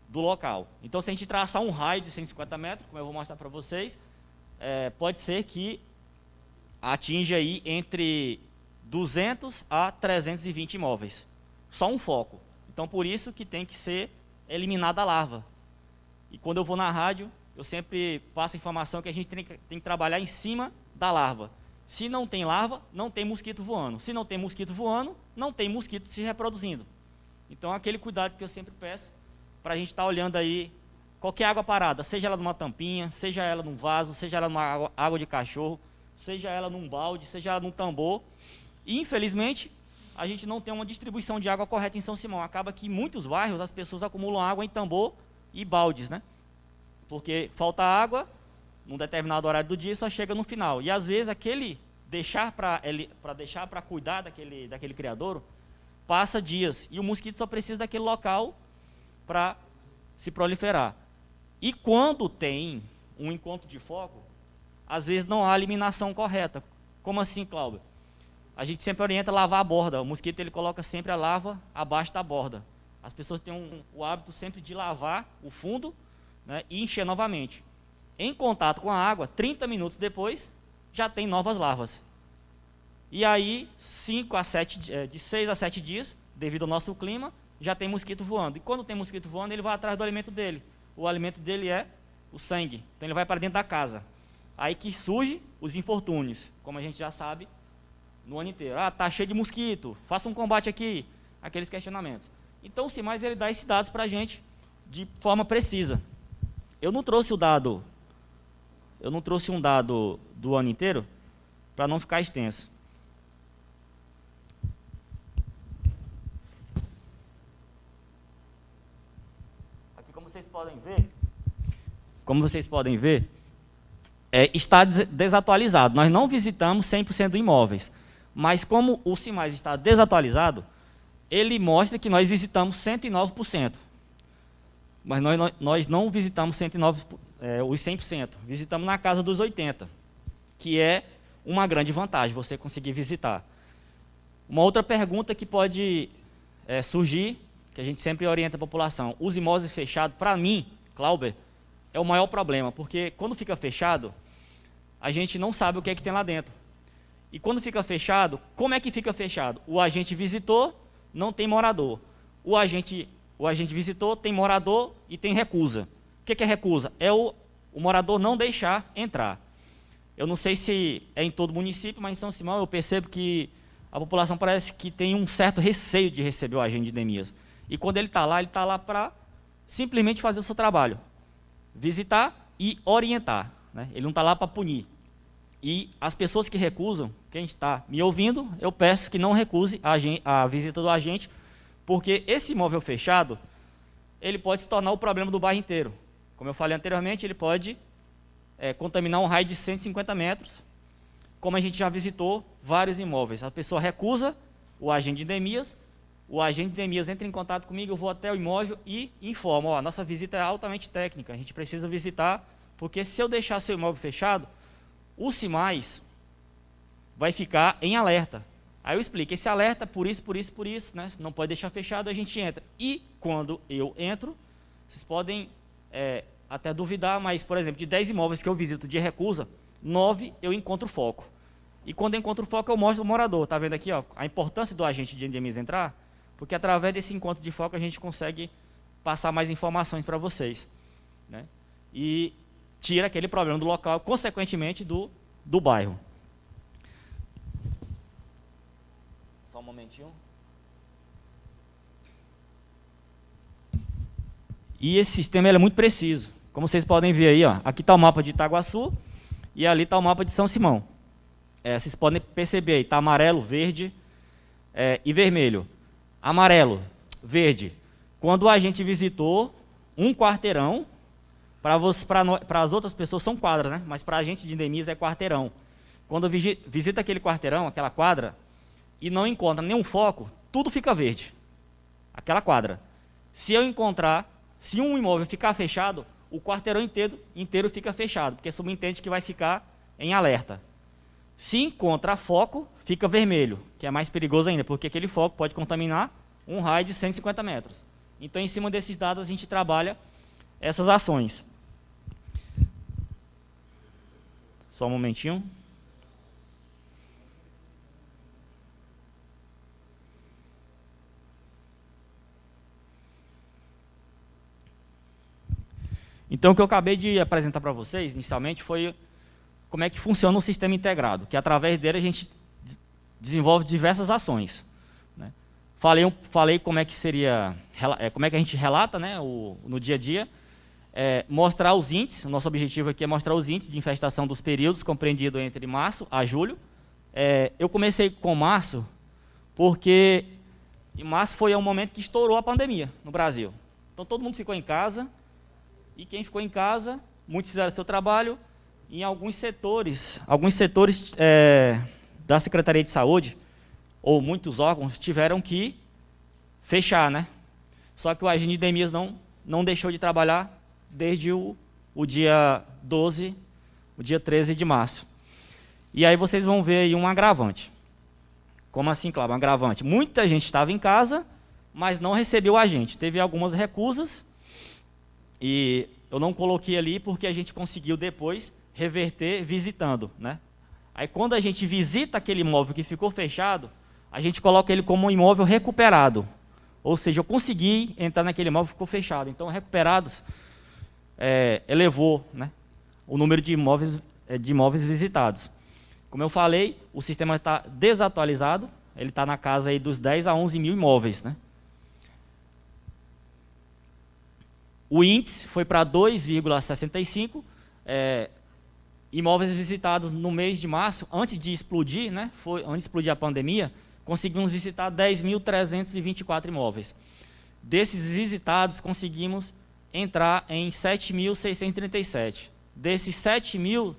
do local. Então, se a gente traçar um raio de 150 metros, como eu vou mostrar para vocês, pode ser que atinja aí entre 200 a 320 imóveis. Só um foco. Então, por isso que tem que ser eliminada a larva. E quando eu vou na rádio, eu sempre passo a informação que a gente tem que trabalhar em cima da larva. Se não tem larva, não tem mosquito voando. Se não tem mosquito voando, não tem mosquito se reproduzindo. Então, aquele cuidado que eu sempre peço para a gente estar olhando aí qualquer água parada, seja ela numa tampinha, seja ela num vaso, seja ela numa água de cachorro, seja ela num balde, seja ela num tambor. E, infelizmente, a gente não tem uma distribuição de água correta em São Simão. Acaba que em muitos bairros as pessoas acumulam água em tambor e baldes, né? Porque falta água num determinado horário do dia e só chega no final. E às vezes aquele deixar para cuidar daquele criadouro passa dias e o mosquito só precisa daquele local para se proliferar. E quando tem um encontro de foco, às vezes não há eliminação correta. Como assim, Cláudio? A gente sempre orienta a lavar a borda. O mosquito ele coloca sempre a larva abaixo da borda. As pessoas têm o hábito sempre de lavar o fundo, né, e encher novamente. Em contato com a água, 30 minutos depois, já tem novas larvas. E aí, de 6 a 7 dias, devido ao nosso clima, já tem mosquito voando. E quando tem mosquito voando, ele vai atrás do alimento dele. O alimento dele é o sangue. Então ele vai para dentro da casa. Aí que surge os infortúnios, como a gente já sabe, no ano inteiro. Ah, tá cheio de mosquito, faça um combate aqui. Aqueles questionamentos. Então o CIMAIS ele dá esses dados para a gente de forma precisa. Eu não trouxe um dado do ano inteiro para não ficar extenso. Aqui, como vocês podem ver, está desatualizado. Nós não visitamos 100% de imóveis, mas como o CIMAIS está desatualizado, ele mostra que nós visitamos 109%. Mas nós não visitamos os 100%, visitamos na casa dos 80%, que é uma grande vantagem, você conseguir visitar. Uma outra pergunta que pode surgir, que a gente sempre orienta a população, os imóveis fechados, para mim, Clauber, é o maior problema, porque quando fica fechado, a gente não sabe o que é que tem lá dentro. E quando fica fechado, como é que fica fechado? O agente visitou, não tem morador. O agente visitou, tem morador e tem recusa. O que é recusa? É o morador não deixar entrar. Eu não sei se é em todo município, mas em São Simão eu percebo que a população parece que tem um certo receio de receber o agente de endemias. E quando ele está lá para simplesmente fazer o seu trabalho. Visitar e orientar, né? Ele não está lá para punir. E as pessoas que recusam, quem está me ouvindo, eu peço que não recuse a visita do agente, porque esse imóvel fechado, ele pode se tornar o problema do bairro inteiro. Como eu falei anteriormente, ele pode contaminar um raio de 150 metros, como a gente já visitou vários imóveis. A pessoa recusa o agente de endemias, o agente de endemias entra em contato comigo, eu vou até o imóvel e informo, a nossa visita é altamente técnica, a gente precisa visitar, porque se eu deixar seu imóvel fechado, o CIMAIS vai ficar em alerta. Aí eu explico, esse alerta por isso, né? Não pode deixar fechado, a gente entra. E quando eu entro, vocês podem até duvidar, mas, por exemplo, de 10 imóveis que eu visito de recusa, 9 eu encontro foco. E quando eu encontro foco, eu mostro o morador. Está vendo aqui, ó, a importância do agente de endemias entrar? Porque através desse encontro de foco a gente consegue passar mais informações para vocês, né? E tira aquele problema do local, consequentemente do bairro. Só um momentinho. E esse sistema é muito preciso. Como vocês podem ver aí, ó, aqui está o mapa de Itaguaçu e ali está o mapa de São Simão. Vocês podem perceber aí, está amarelo, verde e vermelho. Amarelo, verde. Quando a gente visitou um quarteirão, para as outras pessoas são quadras, né? Mas para a gente de endemias é quarteirão. Quando visita aquele quarteirão, aquela quadra, e não encontra nenhum foco, tudo fica verde. Aquela quadra. Se um imóvel ficar fechado, o quarteirão inteiro fica fechado, porque subentende que vai ficar em alerta. Se encontra foco, fica vermelho, que é mais perigoso ainda, porque aquele foco pode contaminar um raio de 150 metros. Então, em cima desses dados, a gente trabalha essas ações. Só um momentinho. Então, o que eu acabei de apresentar para vocês, inicialmente, foi como é que funciona um sistema integrado, que através dele a gente desenvolve diversas ações, né? Falei como é que seria, como é que a gente relata, né, no dia a dia, mostrar os índices. O nosso objetivo aqui é mostrar os índices de infestação dos períodos compreendidos entre março a julho. Eu comecei com março porque em março foi um momento que estourou a pandemia no Brasil. Então todo mundo ficou em casa, e quem ficou em casa, muitos fizeram seu trabalho, e em alguns setores da Secretaria de Saúde, ou muitos órgãos, tiveram que fechar, né? Só que o agente de Neemias não deixou de trabalhar desde o dia 12, o dia 13 de março. E aí vocês vão ver aí um agravante. Como assim, Cláudio? Um agravante. Muita gente estava em casa, mas não recebeu o agente. Teve algumas recusas, e eu não coloquei ali porque a gente conseguiu depois reverter visitando, né? Aí quando a gente visita aquele imóvel que ficou fechado, a gente coloca ele como um imóvel recuperado. Ou seja, eu consegui entrar naquele imóvel que ficou fechado. Então, recuperados elevou, né, o número de imóveis visitados. Como eu falei, o sistema está desatualizado, ele está na casa aí dos 10 a 11 mil imóveis, né? O índice foi para 2,65, imóveis visitados no mês de março, antes de explodir, né, antes de explodir a pandemia, conseguimos visitar 10.324 imóveis. Desses visitados, conseguimos entrar em 7.637. Desses 10.000,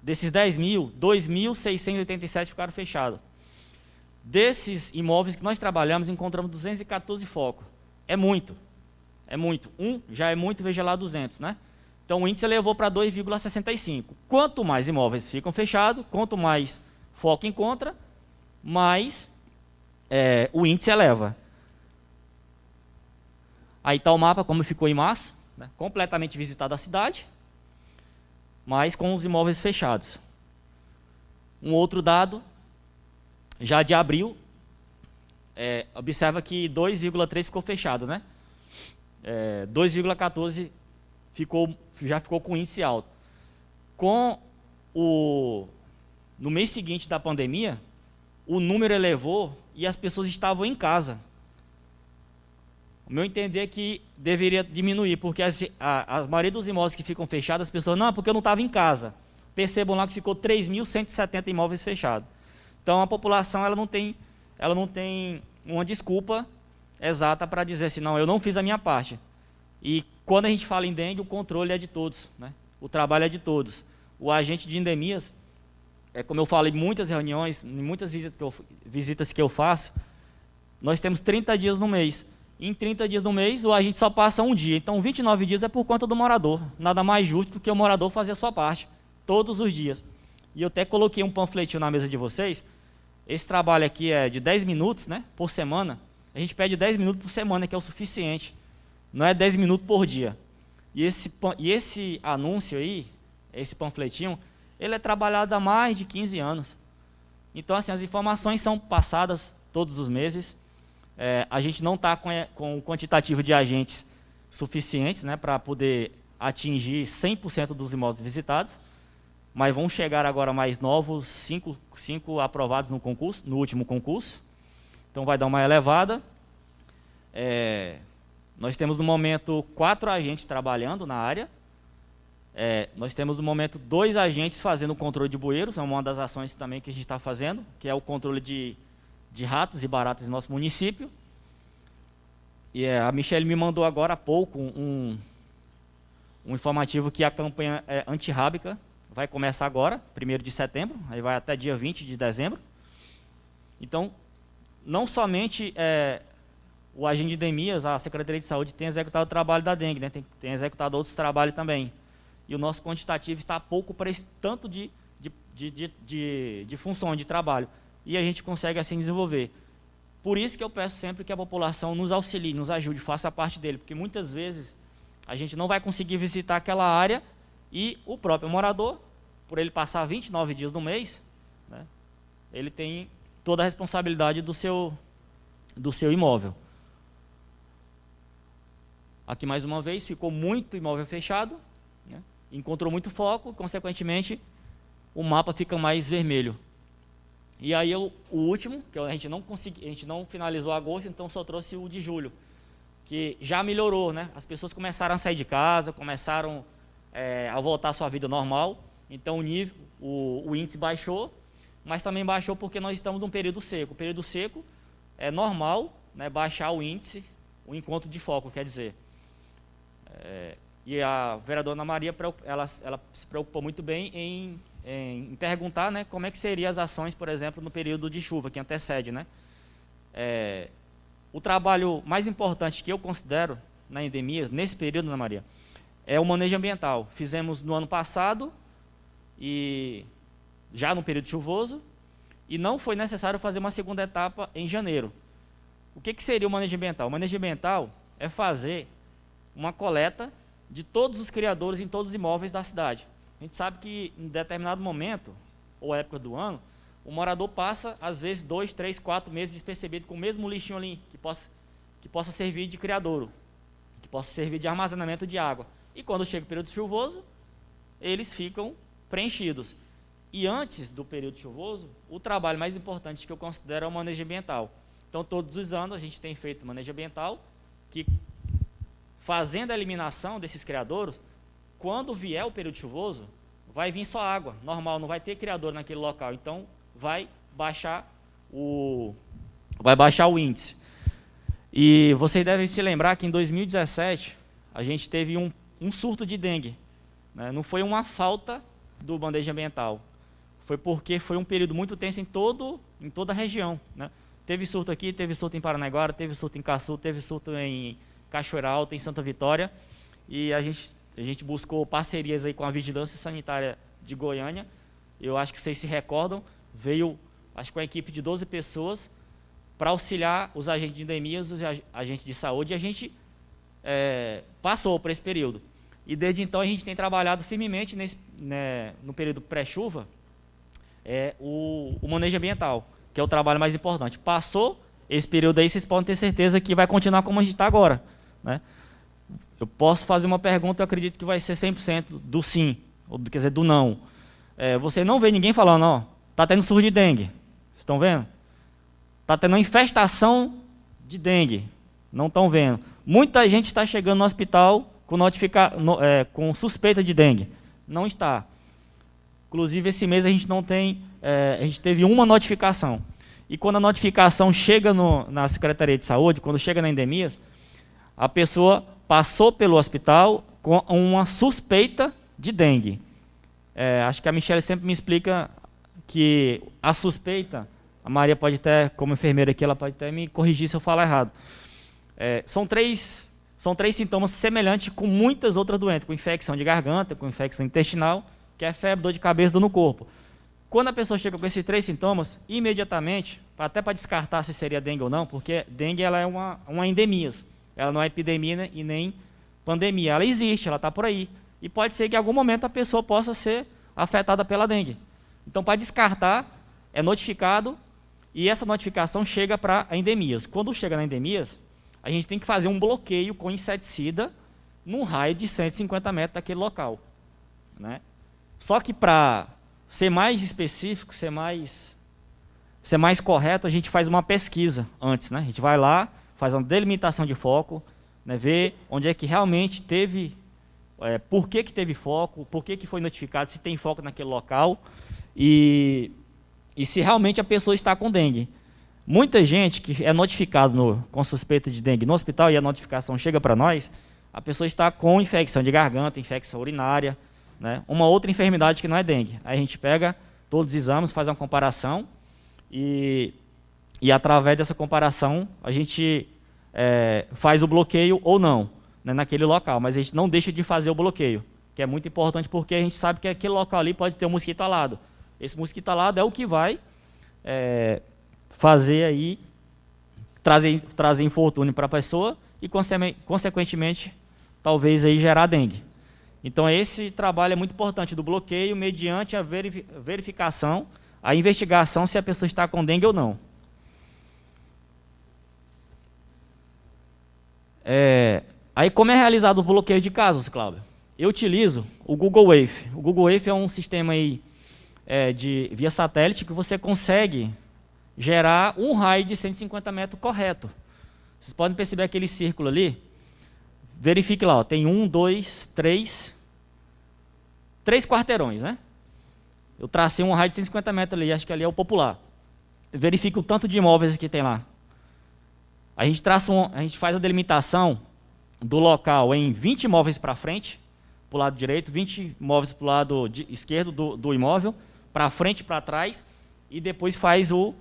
2.687 ficaram fechados. Desses imóveis que nós trabalhamos, encontramos 214 focos. É muito. É muito. Já é muito, veja lá 200, né? Então o índice elevou para 2,65. Quanto mais imóveis ficam fechados, quanto mais foco encontra, mais o índice eleva. Aí está o mapa como ficou em março, né? Completamente visitada a cidade, mas com os imóveis fechados. Um outro dado, já de abril, observa que 2,3 ficou fechado, né? 2,14 já ficou com índice alto. No mês seguinte da pandemia, o número elevou e as pessoas estavam em casa. O meu entender é que deveria diminuir, porque a maioria dos imóveis que ficam fechados, as pessoas, não, porque eu não estava em casa. Percebam lá que ficou 3.170 imóveis fechados. Então a população ela não tem uma desculpa exata para dizer assim, não, eu não fiz a minha parte. E quando a gente fala em dengue, o controle é de todos, né? O trabalho é de todos. O agente de endemias, como eu falei em muitas reuniões, em muitas visitas que eu faço, nós temos 30 dias no mês. Em 30 dias no mês, o agente só passa um dia. Então, 29 dias é por conta do morador. Nada mais justo do que o morador fazer a sua parte, todos os dias. E eu até coloquei um panfletinho na mesa de vocês. Esse trabalho aqui é de 10 minutos, né, por semana. A gente pede 10 minutos por semana, que é o suficiente. Não é 10 minutos por dia. E esse anúncio aí, esse panfletinho, ele é trabalhado há mais de 15 anos. Então, assim, as informações são passadas todos os meses. A gente não está com o quantitativo de agentes suficientes, né, para poder atingir 100% dos imóveis visitados, mas vão chegar agora mais novos, 5 aprovados no último concurso. Então vai dar uma elevada. Nós temos no momento 4 agentes trabalhando na área. Nós temos no momento 2 agentes fazendo o controle de bueiros, é uma das ações também que a gente está fazendo, que é o controle de ratos e baratas no nosso município. E a Michele me mandou agora há pouco um informativo que a campanha antirrábica vai começar agora, 1º de setembro, aí vai até dia 20 de dezembro. Então, não somente o agente de endemias, a Secretaria de Saúde tem executado o trabalho da dengue, né? Tem executado outros trabalhos também. E o nosso quantitativo está pouco para esse tanto de função, de trabalho. E a gente consegue assim desenvolver. Por isso que eu peço sempre que a população nos auxilie, nos ajude, faça parte dele, porque muitas vezes a gente não vai conseguir visitar aquela área e o próprio morador, por ele passar 29 dias no mês, né, ele tem toda a responsabilidade do seu imóvel. Aqui mais uma vez, ficou muito imóvel fechado, né, encontrou muito foco, consequentemente o mapa fica mais vermelho. E aí o último, que a gente não finalizou agosto, então só trouxe o de julho, que já melhorou, né? As pessoas começaram a sair de casa, começaram a voltar à sua vida normal, então o índice baixou, mas também baixou porque nós estamos num período seco. O período seco, é normal, né, baixar o índice, o encontro de foco, quer dizer. E a vereadora Ana Maria, ela se preocupou muito bem em perguntar, né, como é que seriam as ações, por exemplo, no período de chuva, que antecede, né? O trabalho mais importante que eu considero na endemias, nesse período, Ana Maria, é o manejo ambiental. Fizemos no ano passado, e já no período chuvoso, e não foi necessário fazer uma segunda etapa em janeiro. O que seria o manejo ambiental? O manejo ambiental é fazer uma coleta de todos os criadores em todos os imóveis da cidade. A gente sabe que em determinado momento, ou época do ano, o morador passa, às vezes, 2, 3, 4 meses despercebido com o mesmo lixinho ali, que possa servir de criadouro, que possa servir de armazenamento de água. E quando chega o período chuvoso, eles ficam preenchidos. E antes do período chuvoso, o trabalho mais importante que eu considero é o manejo ambiental. Então, todos os anos, a gente tem feito manejo ambiental, que, fazendo a eliminação desses criadouros, quando vier o período chuvoso, vai vir só água, normal, não vai ter criador naquele local. Então, vai baixar o índice. E vocês devem se lembrar que em 2017, a gente teve um surto de dengue, né? Não foi uma falta do manejo ambiental, foi porque foi um período muito tenso em toda a região, né? Teve surto aqui, teve surto em Paranaguara, teve surto em Caçu, teve surto em Cachoeira Alta, em Santa Vitória, e a gente buscou parcerias aí com a Vigilância Sanitária de Goiânia. Eu acho que vocês se recordam, veio, acho que com a equipe de 12 pessoas, para auxiliar os agentes de endemias, os agentes de saúde, e a gente passou por esse período. E desde então a gente tem trabalhado firmemente no período pré-chuva, o manejo ambiental, que é o trabalho mais importante. Passou esse período aí, vocês podem ter certeza que vai continuar como a gente está agora, né? Eu posso fazer uma pergunta, eu acredito que vai ser 100% do sim, ou quer dizer, do não. Você não vê ninguém falando, ó, está tendo surto de dengue. Vocês estão vendo? Está tendo uma infestação de dengue. Não estão vendo. Muita gente está chegando no hospital com suspeita de dengue. Não está. Inclusive, esse mês a gente não tem, a gente teve uma notificação. E quando a notificação chega na Secretaria de Saúde, quando chega na endemias, a pessoa passou pelo hospital com uma suspeita de dengue. Acho que a Michelle sempre me explica que a suspeita, a Maria pode até, como enfermeira aqui, ela pode até me corrigir se eu falar errado. São três sintomas semelhantes com muitas outras doenças, com infecção de garganta, com infecção intestinal, que é febre, dor de cabeça, dor no corpo. Quando a pessoa chega com esses 3 sintomas, imediatamente, até para descartar se seria dengue ou não, porque dengue ela é uma endemia, ela não é epidemia e nem pandemia, ela existe, ela está por aí. E pode ser que em algum momento a pessoa possa ser afetada pela dengue. Então, para descartar, é notificado, e essa notificação chega para a endemias. Quando chega na endemias, a gente tem que fazer um bloqueio com inseticida num raio de 150 metros daquele local, né? Só que para ser mais específico, ser mais correto, a gente faz uma pesquisa antes, né? A gente vai lá, faz uma delimitação de foco, né? Vê onde é que realmente teve, por que teve foco, por que foi notificado, se tem foco naquele local e se realmente a pessoa está com dengue. Muita gente que é notificado com suspeita de dengue no hospital e a notificação chega para nós, a pessoa está com infecção de garganta, infecção urinária, né? Uma outra enfermidade que não é dengue. Aí a gente pega todos os exames, faz uma comparação e através dessa comparação a gente faz o bloqueio ou não, né, naquele local, mas a gente não deixa de fazer o bloqueio, que é muito importante porque a gente sabe que aquele local ali pode ter um mosquito alado. Esse mosquito alado é o que vai fazer aí, trazer infortúnio para a pessoa e, consequentemente, talvez aí gerar dengue. Então, esse trabalho é muito importante do bloqueio, mediante a verificação, a investigação se a pessoa está com dengue ou não. Aí, como é realizado o bloqueio de casos, Cláudio? Eu utilizo o Google Wave. O Google Wave é um sistema aí, via satélite que você consegue gerar um raio de 150 metros correto. Vocês podem perceber aquele círculo ali? Verifique lá, ó, tem 1, 2, 3 quarteirões, né? Eu tracei um raio de 150 metros ali, acho que ali é o popular. Verifique o tanto de imóveis que tem lá. A gente faz a delimitação do local em 20 imóveis para frente, para o lado direito, 20 imóveis para o lado esquerdo do imóvel, para frente e para trás, e depois faz o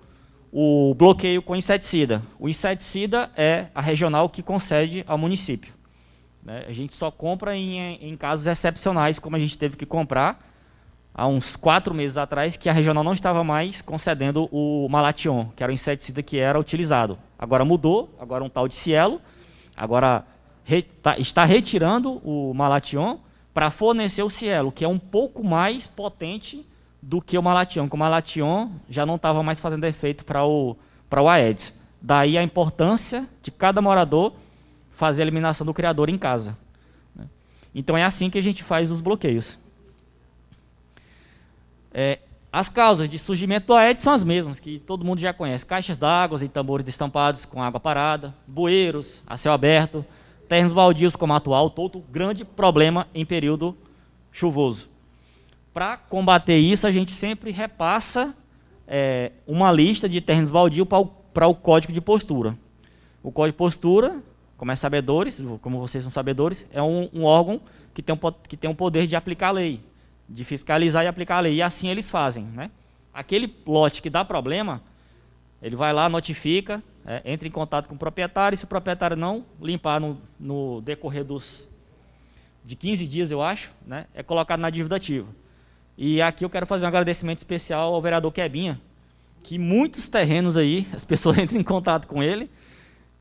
bloqueio com inseticida. O inseticida é a regional que concede ao município, né? A gente só compra em casos excepcionais, como a gente teve que comprar há uns 4 meses atrás, que a regional não estava mais concedendo o Malathion, que era o inseticida que era utilizado. Agora mudou, agora um tal de Cielo, agora está retirando o Malathion para fornecer o Cielo, que é um pouco mais potente do que o Malathion, porque o Malathion já não estava mais fazendo efeito para o Aedes. Daí a importância de cada morador fazer a eliminação do criador em casa, né? Então é assim que a gente faz os bloqueios. As causas de surgimento do Aedes são as mesmas, que todo mundo já conhece: caixas d'água e tambores destampados com água parada, bueiros a céu aberto, terrenos baldios como atual, todo grande problema em período chuvoso. Para combater isso, a gente sempre repassa uma lista de terrenos baldios para o Código de Postura. O Código de Postura, como vocês são sabedores, é um órgão que tem o poder de aplicar a lei, de fiscalizar e aplicar a lei, e assim eles fazem, né? Aquele lote que dá problema, ele vai lá, notifica, entra em contato com o proprietário, e se o proprietário não limpar no decorrer de 15 dias, eu acho, né, é colocado na dívida ativa. E aqui eu quero fazer um agradecimento especial ao vereador Quebinha, que muitos terrenos aí, as pessoas entram em contato com ele,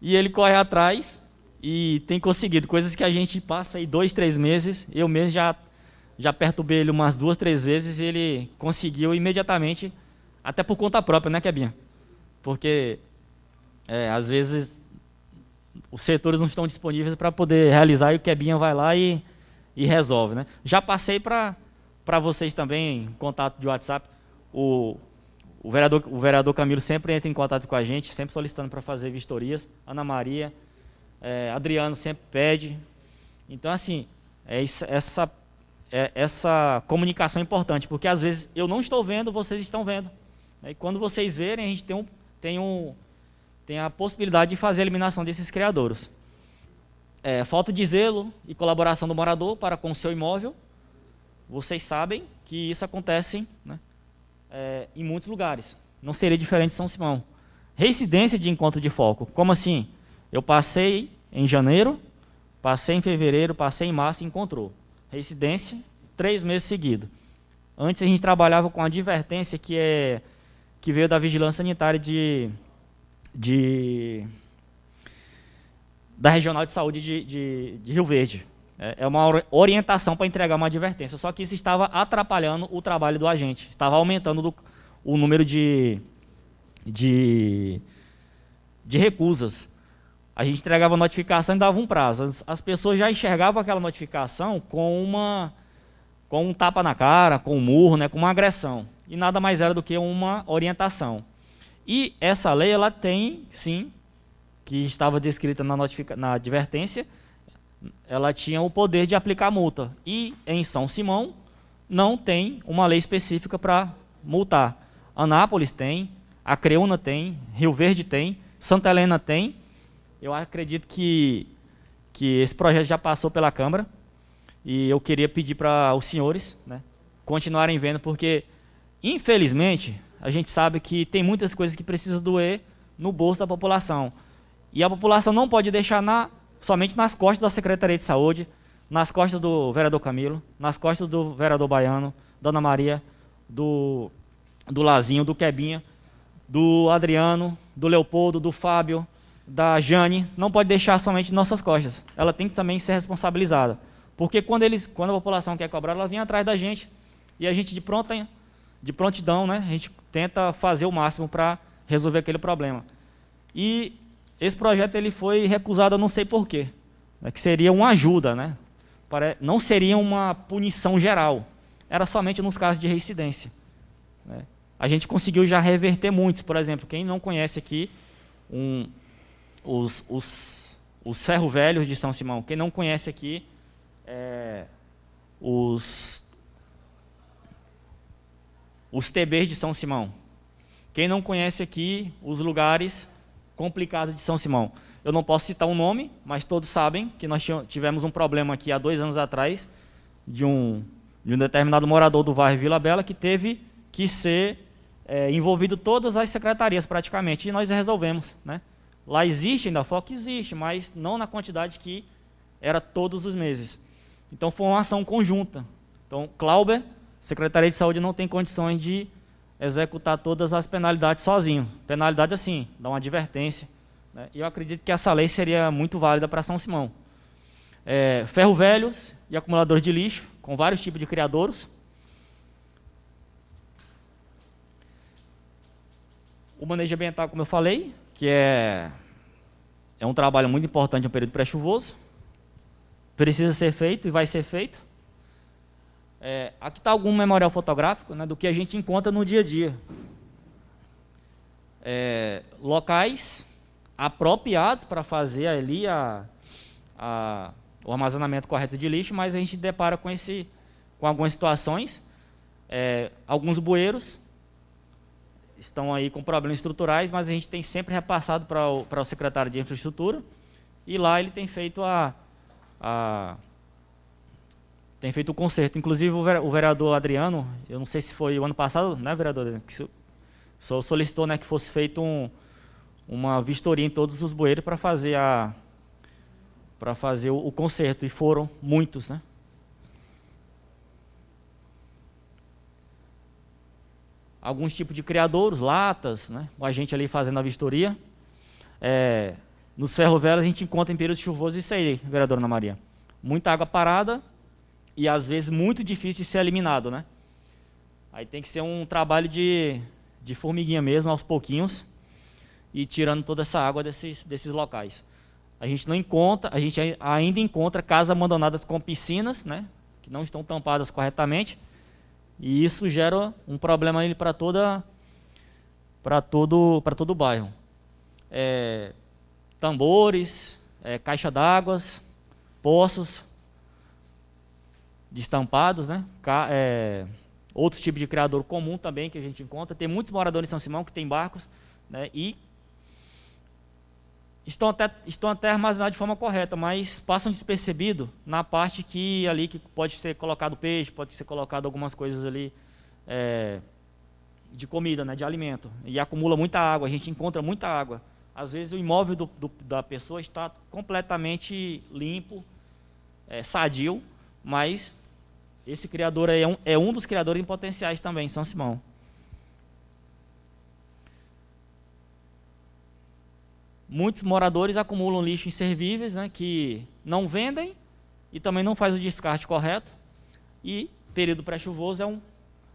e ele corre atrás e tem conseguido coisas que a gente passa aí 2, 3 meses, eu mesmo já perturbei ele umas 2, 3 vezes, e ele conseguiu imediatamente, até por conta própria, né, Quebinha? Porque, às vezes, os setores não estão disponíveis para poder realizar, e o Quebinha vai lá e resolve, né? Já passei para vocês também, em contato de WhatsApp, o vereador Camilo sempre entra em contato com a gente, sempre solicitando para fazer vistorias, Ana Maria, Adriano sempre pede. Então, assim, essa comunicação é importante, porque às vezes eu não estou vendo, vocês estão vendo, né? E quando vocês verem, a gente tem a possibilidade de fazer a eliminação desses criadouros. Falta de zelo e colaboração do morador para com o seu imóvel. Vocês sabem que isso acontece, né, em muitos lugares. Não seria diferente de São Simão. Reincidência de encontro de foco. Como assim? Eu passei em janeiro, passei em fevereiro, passei em março e encontrou. Reincidência, 3 meses seguidos. Antes a gente trabalhava com a advertência que veio da Vigilância Sanitária da Regional de Saúde de Rio Verde. É uma orientação para entregar uma advertência, só que isso estava atrapalhando o trabalho do agente, estava aumentando o número de recusas. A gente entregava a notificação e dava um prazo. As pessoas já enxergavam aquela notificação com um tapa na cara, com um murro, né, com uma agressão. E nada mais era do que uma orientação. E essa lei, ela tem, sim, que estava descrita na advertência, ela tinha o poder de aplicar multa. E em São Simão não tem uma lei específica para multar. Anápolis tem, Acreúna tem, Rio Verde tem, Santa Helena tem. Eu acredito que esse projeto já passou pela Câmara, e eu queria pedir para os senhores, né, continuarem vendo, porque, infelizmente, a gente sabe que tem muitas coisas que precisam doer no bolso da população. E a população não pode deixar somente nas costas da Secretaria de Saúde, nas costas do vereador Camilo, nas costas do vereador Baiano, da Ana Maria, do Lazinho, do Quebinha, do Adriano, do Leopoldo, do Fábio, da Jane. Não pode deixar somente em nossas costas. Ela tem que também ser responsabilizada. Porque quando a população quer cobrar, ela vem atrás da gente, e a gente, de prontidão, né, a gente tenta fazer o máximo para resolver aquele problema. E esse projeto ele foi recusado, eu não sei porquê, né, que seria uma ajuda, né, não seria uma punição geral, era somente nos casos de reincidência, né. A gente conseguiu já reverter muitos. Por exemplo, quem não conhece aqui os Ferro Velhos de São Simão, quem não conhece aqui os TBs de São Simão, quem não conhece aqui os lugares complicado de São Simão. Eu não posso citar um nome, mas todos sabem que nós tivemos um problema aqui há 2 anos atrás de um determinado morador do bairro Vila Bela que teve que ser envolvido todas as secretarias praticamente, e nós resolvemos, né? Lá existe ainda foco? Existe, mas não na quantidade que era todos os meses. Então foi uma ação conjunta. Então, Clauber, Secretaria de Saúde não tem condições de executar todas as penalidades sozinho. Penalidade assim, dá uma advertência, né? E eu acredito que essa lei seria muito válida para São Simão. Ferro velhos e acumuladores de lixo, com vários tipos de criadouros. O manejo ambiental, como eu falei, que é um trabalho muito importante no período pré-chuvoso. Precisa ser feito e vai ser feito. Aqui está algum memorial fotográfico, né, do que a gente encontra no dia a dia. Locais apropriados para fazer ali o armazenamento correto de lixo, mas a gente depara com algumas situações. Alguns bueiros estão aí com problemas estruturais, mas a gente tem sempre repassado para o secretário de Infraestrutura, e lá ele tem feito o conserto. Inclusive o vereador Adriano, eu não sei se foi o ano passado, né, vereador, que solicitou, né, que fosse feito uma vistoria em todos os bueiros para fazer o conserto, e foram muitos, né? Alguns tipos de criadouros, latas, né? A gente ali fazendo a vistoria. Nos ferrovelhos a gente encontra em período chuvoso isso aí, vereadora Ana Maria. Muita água parada e às vezes muito difícil de ser eliminado, né? Aí tem que ser um trabalho de formiguinha mesmo, aos pouquinhos, e tirando toda essa água desses locais. A gente ainda encontra casas abandonadas com piscinas, né? Que não estão tampadas corretamente. E isso gera um problema para todo o bairro. Tambores, caixa d'água, poços destampados, né? Outros tipos de criador comum também que a gente encontra. Tem muitos moradores em São Simão que têm barcos, né? E estão até armazenados de forma correta, mas passam despercebido na parte que pode ser colocado peixe, pode ser colocado algumas coisas ali de comida, né, de alimento, e acumula muita água. A gente encontra muita água. Às vezes o imóvel da pessoa está completamente limpo, sadio, mas esse criador aí é um dos criadores em potenciais também em São Simão. Muitos moradores acumulam lixo inservíveis, né, que não vendem e também não faz o descarte correto. E período pré-chuvoso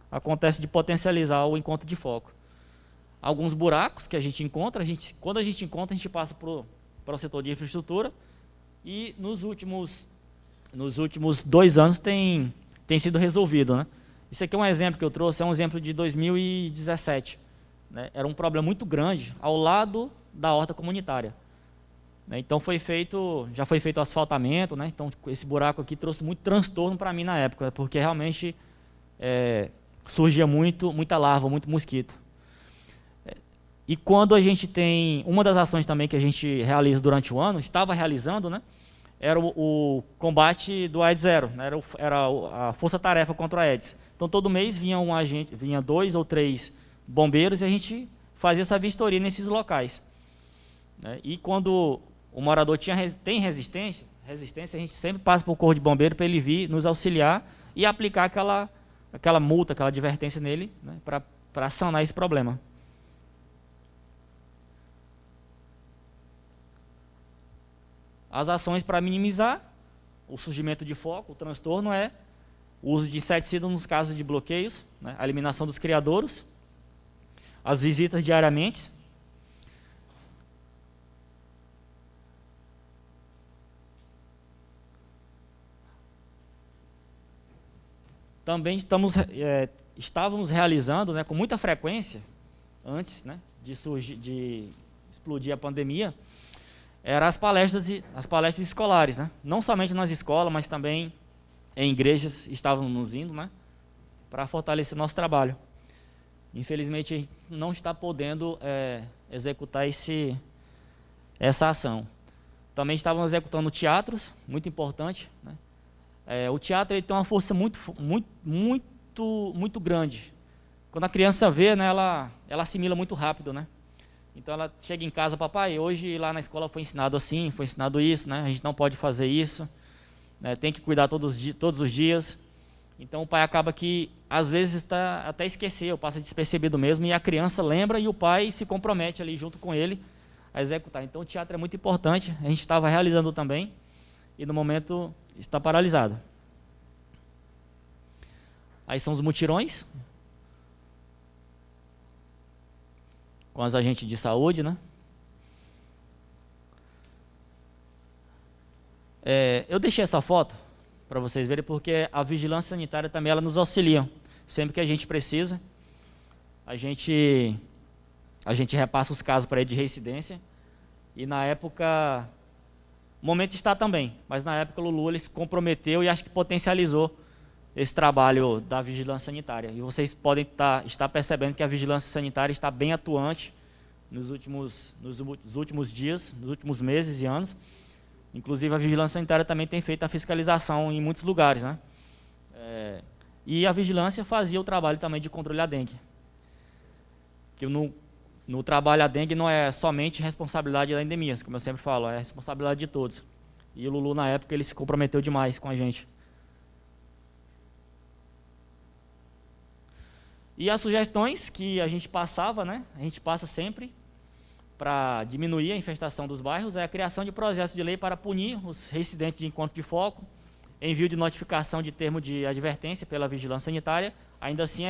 acontece de potencializar o encontro de foco. Alguns buracos que a gente encontra, quando a gente encontra, a gente passa para o setor de infraestrutura, e nos últimos 2 anos tem sido resolvido, né? Isso aqui é um exemplo que eu trouxe, é um exemplo de 2017. Né? Era um problema muito grande ao lado da horta comunitária. Né? Então já foi feito o asfaltamento, né? Então esse buraco aqui trouxe muito transtorno para mim na época, porque realmente surgia muita larva, muito mosquito. E quando a gente tem, uma das ações também que a gente realiza durante o ano, estava realizando, né? Era o combate do AIDS zero, né? Era a força-tarefa contra o AIDS. Então todo mês vinha 2 ou 3 bombeiros e a gente fazia essa vistoria nesses locais. Né? E quando o morador tem resistência, a gente sempre passa para o corpo de bombeiro para ele vir nos auxiliar e aplicar aquela multa, aquela advertência nele, né? Para sanar esse problema. As ações para minimizar o surgimento de foco, o transtorno, o uso de inseticidas nos casos de bloqueios, né? A eliminação dos criadouros, as visitas diariamente. Também estávamos realizando, né, com muita frequência, antes, né, de explodir a pandemia, eram as palestras escolares, né? Não somente nas escolas, mas também em igrejas estávamos nos indo, né, para fortalecer nosso trabalho. Infelizmente, a gente não está podendo executar essa ação. Também estávamos executando teatros, muito importante, né? O teatro ele tem uma força muito grande. Quando a criança vê, né, ela assimila muito rápido, né? Então ela chega em casa, papai, hoje lá na escola foi ensinado assim, foi ensinado isso, né? A gente não pode fazer isso, né? Tem que cuidar todos os dias. Então o pai acaba que às vezes até esqueceu, passa despercebido mesmo, e a criança lembra e o pai se compromete ali junto com ele a executar. Então o teatro é muito importante, a gente estava realizando também e no momento está paralisado. Aí são os mutirões com os agentes de saúde, né? Eu deixei essa foto para vocês verem, porque a vigilância sanitária também ela nos auxilia. Sempre que a gente precisa, a gente repassa os casos para ele de reincidência. E na época, o momento está também, mas na época o Lulu ele se comprometeu e acho que potencializou esse trabalho da vigilância sanitária. E vocês podem estar percebendo que a vigilância sanitária está bem atuante nos últimos dias, nos últimos meses e anos. Inclusive, a vigilância sanitária também tem feito a fiscalização em muitos lugares, né? E a vigilância fazia o trabalho também de controle à dengue. Que no trabalho à dengue não é somente responsabilidade da endemias, como eu sempre falo, é responsabilidade de todos. E o Lulu, na época, ele se comprometeu demais com a gente. E as sugestões que a gente passava, né? A gente passa sempre para diminuir a infestação dos bairros, é a criação de projetos de lei para punir os reincidentes de encontro de foco, envio de notificação de termo de advertência pela vigilância sanitária. Ainda assim,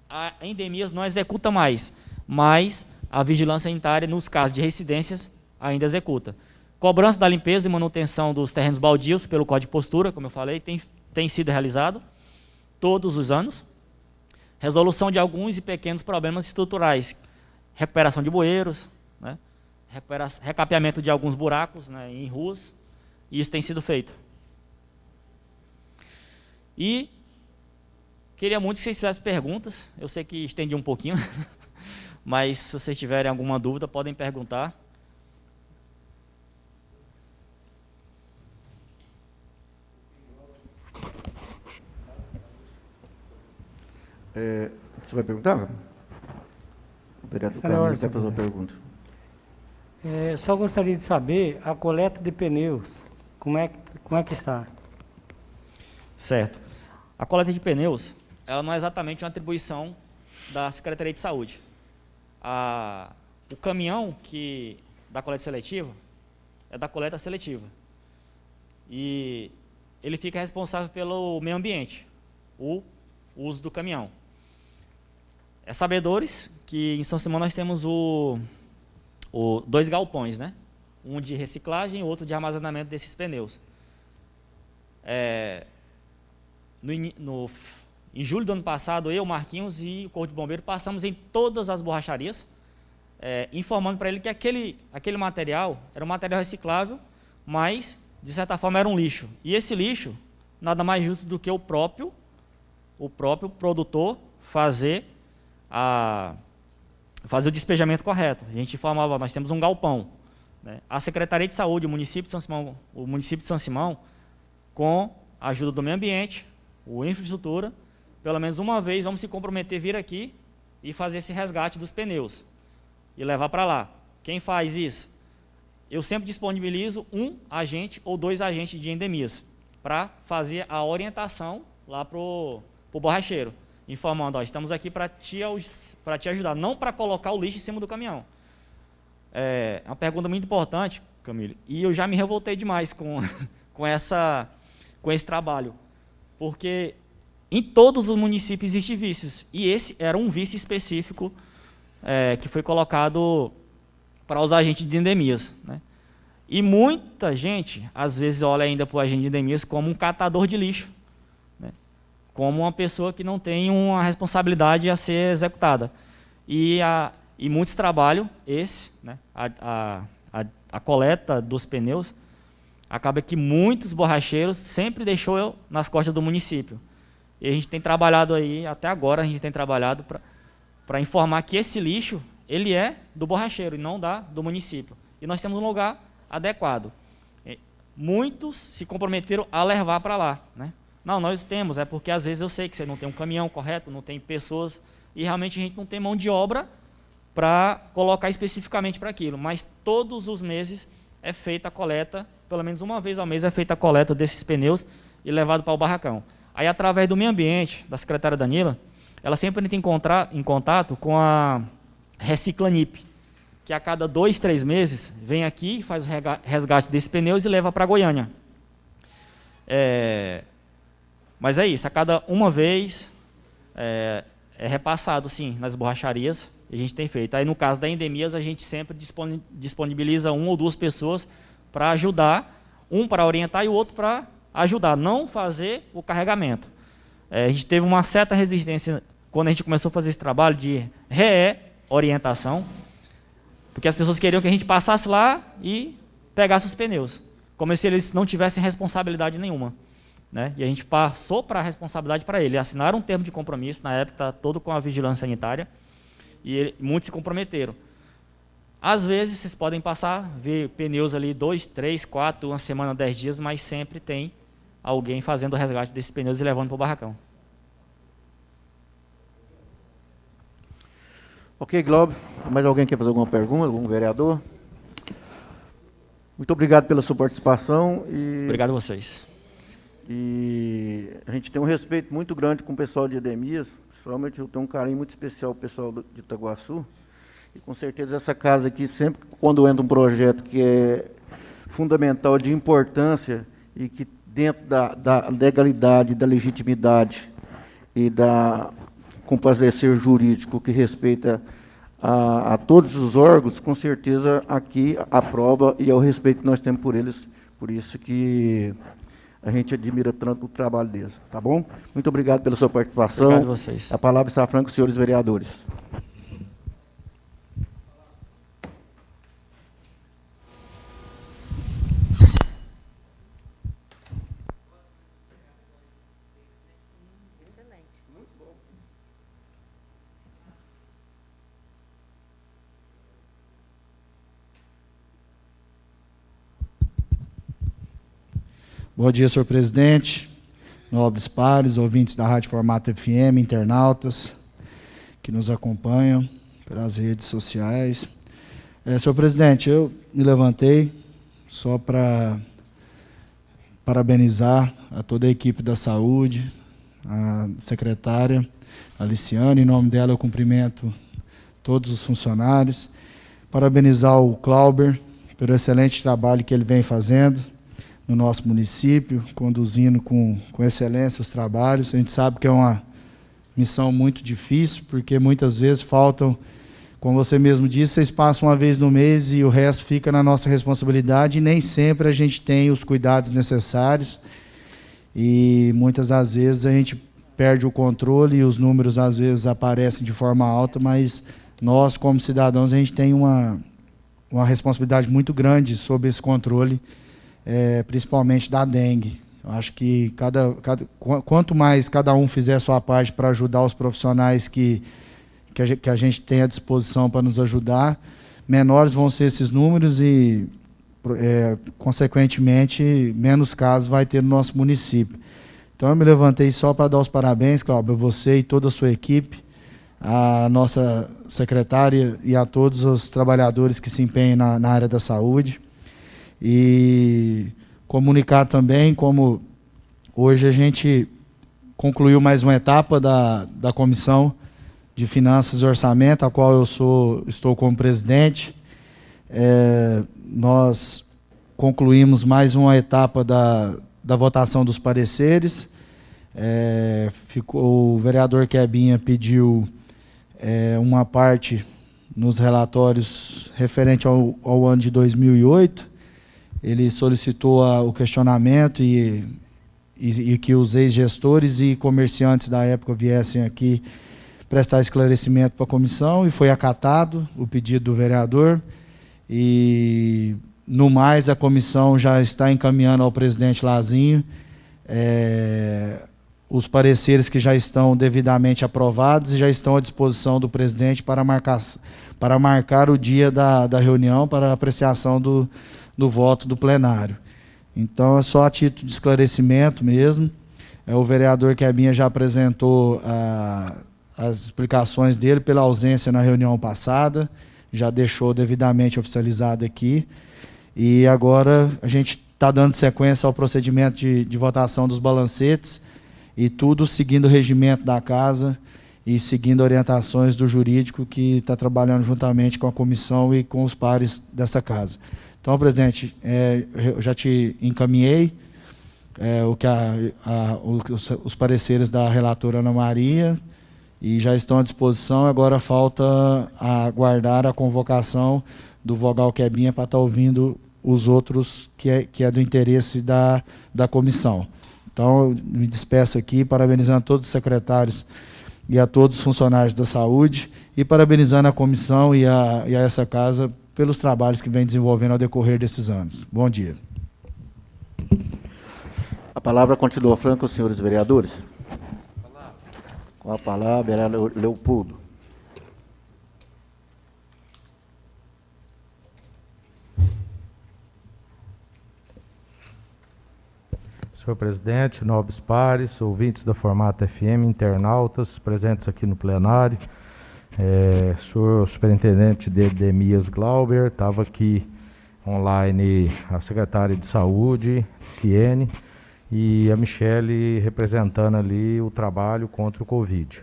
a endemias não executa mais, mas a vigilância sanitária, nos casos de reincidências, ainda executa. Cobrança da limpeza e manutenção dos terrenos baldios pelo Código de Postura, como eu falei, tem sido realizado todos os anos. Resolução de alguns e pequenos problemas estruturais, recuperação de bueiros, né? Recapeamento de alguns buracos, né, em ruas, e isso tem sido feito. E queria muito que vocês fizessem perguntas, eu sei que estendi um pouquinho, mas se vocês tiverem alguma dúvida, podem perguntar. Você vai perguntar? O vereador Camilo quer fazer uma pergunta. Só gostaria de saber a coleta de pneus, como é que está? Certo. A coleta de pneus, ela não é exatamente uma atribuição da Secretaria de Saúde. O caminhão da coleta seletiva é da coleta seletiva. E ele fica responsável pelo meio ambiente, o uso do caminhão. É sabedores que em São Simão nós temos dois galpões, né? Um de reciclagem e outro de armazenamento desses pneus. Em julho do ano passado, eu, Marquinhos e o Corpo de Bombeiro passamos em todas as borracharias, informando para ele que aquele material era um material reciclável, mas, de certa forma, era um lixo. E esse lixo, nada mais justo do que o próprio produtor fazer o despejamento correto. A gente informava, nós temos um galpão, né? A Secretaria de Saúde, o município de São Simão, com a ajuda do meio ambiente, o infraestrutura, pelo menos uma vez vamos se comprometer a vir aqui e fazer esse resgate dos pneus e levar para lá. Quem faz isso? Eu sempre disponibilizo um agente ou dois agentes de endemias para fazer a orientação lá para o borracheiro, informando, estamos aqui para te ajudar, não para colocar o lixo em cima do caminhão. É uma pergunta muito importante, Camilo, e eu já me revoltei demais com esse trabalho, porque em todos os municípios existem vices, e esse era um vice específico que foi colocado para os agentes de endemias, né? E muita gente, às vezes, olha ainda para o agente de endemias como um catador de lixo, como uma pessoa que não tem uma responsabilidade a ser executada. E muitos trabalham, né, a coleta dos pneus, acaba que muitos borracheiros sempre deixou nas costas do município. E a gente tem trabalhado aí, até agora a gente tem trabalhado para informar que esse lixo, ele é do borracheiro e não do município. e nós temos um lugar adequado. Muitos se comprometeram a levar para lá, né? Não, nós temos, é porque às vezes eu sei que você não tem um caminhão correto, não tem pessoas, e realmente a gente não tem mão de obra para colocar especificamente para aquilo, mas todos os meses é feita a coleta, pelo menos uma vez ao mês é feita a coleta desses pneus e levado para o barracão. Aí, através do meio ambiente, da secretária Danila, ela sempre entra em contato com a Reciclanip, que a cada 2, 3 meses vem aqui, faz o resgate desses pneus e leva para Goiânia. Mas é isso, a cada uma vez é repassado, sim, nas borracharias, e a gente tem feito. Aí, no caso da Endemias, a gente sempre disponibiliza 1 ou 2 pessoas para ajudar, um para orientar e o outro para ajudar, não fazer o carregamento. A gente teve uma certa resistência quando a gente começou a fazer esse trabalho de reorientação, porque as pessoas queriam que a gente passasse lá e pegasse os pneus, como se eles não tivessem responsabilidade nenhuma, né? E a gente passou para a responsabilidade para ele. Assinaram um termo de compromisso, na época, todo com a vigilância sanitária, e muitos se comprometeram. Às vezes, vocês podem passar, ver pneus ali 2, 3, 4, uma semana, 10 dias, mas sempre tem alguém fazendo o resgate desses pneus e levando para o barracão. Ok, Glauber. Mais alguém quer fazer alguma pergunta? Algum vereador? Muito obrigado pela sua participação. Obrigado a vocês. E a gente tem um respeito muito grande com o pessoal de Endemias, principalmente eu tenho um carinho muito especial com o pessoal de Itaguaçu, e com certeza essa casa aqui, sempre quando entra um projeto que é fundamental, de importância, e que dentro da legalidade, da legitimidade e da comparecer jurídico que respeita a todos os órgãos, com certeza aqui aprova e é o respeito que nós temos por eles, por isso que a gente admira tanto o trabalho deles, tá bom? Muito obrigado pela sua participação. Obrigado a vocês. A palavra está franca, senhores vereadores. Bom dia, senhor presidente, nobres pares, ouvintes da Rádio Formato FM, internautas que nos acompanham pelas redes sociais. Senhor presidente, eu me levantei só para parabenizar a toda a equipe da saúde, a secretária Aliciane, em nome dela eu cumprimento todos os funcionários, parabenizar o Clauber pelo excelente trabalho que ele vem fazendo no nosso município, conduzindo com excelência os trabalhos. A gente sabe que é uma missão muito difícil, porque muitas vezes faltam, como você mesmo disse, vocês passam uma vez no mês e o resto fica na nossa responsabilidade, e nem sempre a gente tem os cuidados necessários, e muitas das vezes a gente perde o controle e os números às vezes aparecem de forma alta, mas nós, como cidadãos, a gente tem uma responsabilidade muito grande sobre esse controle, principalmente da dengue. Eu acho que quanto mais cada um fizer a sua parte para ajudar os profissionais que a gente tem à disposição para nos ajudar, menores vão ser esses números e, consequentemente, menos casos vai ter no nosso município. Então, eu me levantei só para dar os parabéns, Cláudio, a você e toda a sua equipe, a nossa secretária e a todos os trabalhadores que se empenham na área da saúde. E comunicar também como hoje a gente concluiu mais uma etapa da Comissão de Finanças e Orçamento, a qual estou como presidente. Nós concluímos mais uma etapa da votação dos pareceres. O vereador Quebinha pediu uma parte nos relatórios referente ao ano de 2008, ele solicitou o questionamento e que os ex-gestores e comerciantes da época viessem aqui prestar esclarecimento para a comissão, e foi acatado o pedido do vereador, e no mais a comissão já está encaminhando ao presidente Lazinho os pareceres que já estão devidamente aprovados e já estão à disposição do presidente para para marcar o dia da reunião para apreciação do voto do plenário. Então, é só a título de esclarecimento mesmo. O vereador Quebinha já apresentou as explicações dele pela ausência na reunião passada, já deixou devidamente oficializado aqui, e agora a gente está dando sequência ao procedimento de votação dos balancetes, e tudo seguindo o regimento da casa e seguindo orientações do jurídico que está trabalhando juntamente com a comissão e com os pares dessa casa. Então, presidente, eu já te encaminhei os pareceres da relatora Ana Maria, e já estão à disposição. Agora falta aguardar a convocação do vogal Quebinha para estar ouvindo os outros que é do interesse da comissão. Então, eu me despeço aqui, parabenizando todos os secretários e a todos os funcionários da saúde, e parabenizando a comissão e a essa casa pelos trabalhos que vem desenvolvendo ao decorrer desses anos. Bom dia. A palavra continua franca aos senhores vereadores. Com a palavra, vereador Leopoldo. Senhor presidente, nobres pares, ouvintes da Formato FM, internautas presentes aqui no plenário, senhor superintendente de Edemias Glauber, estava aqui online a secretária de Saúde, Ciene, e a Michele representando ali o trabalho contra o Covid.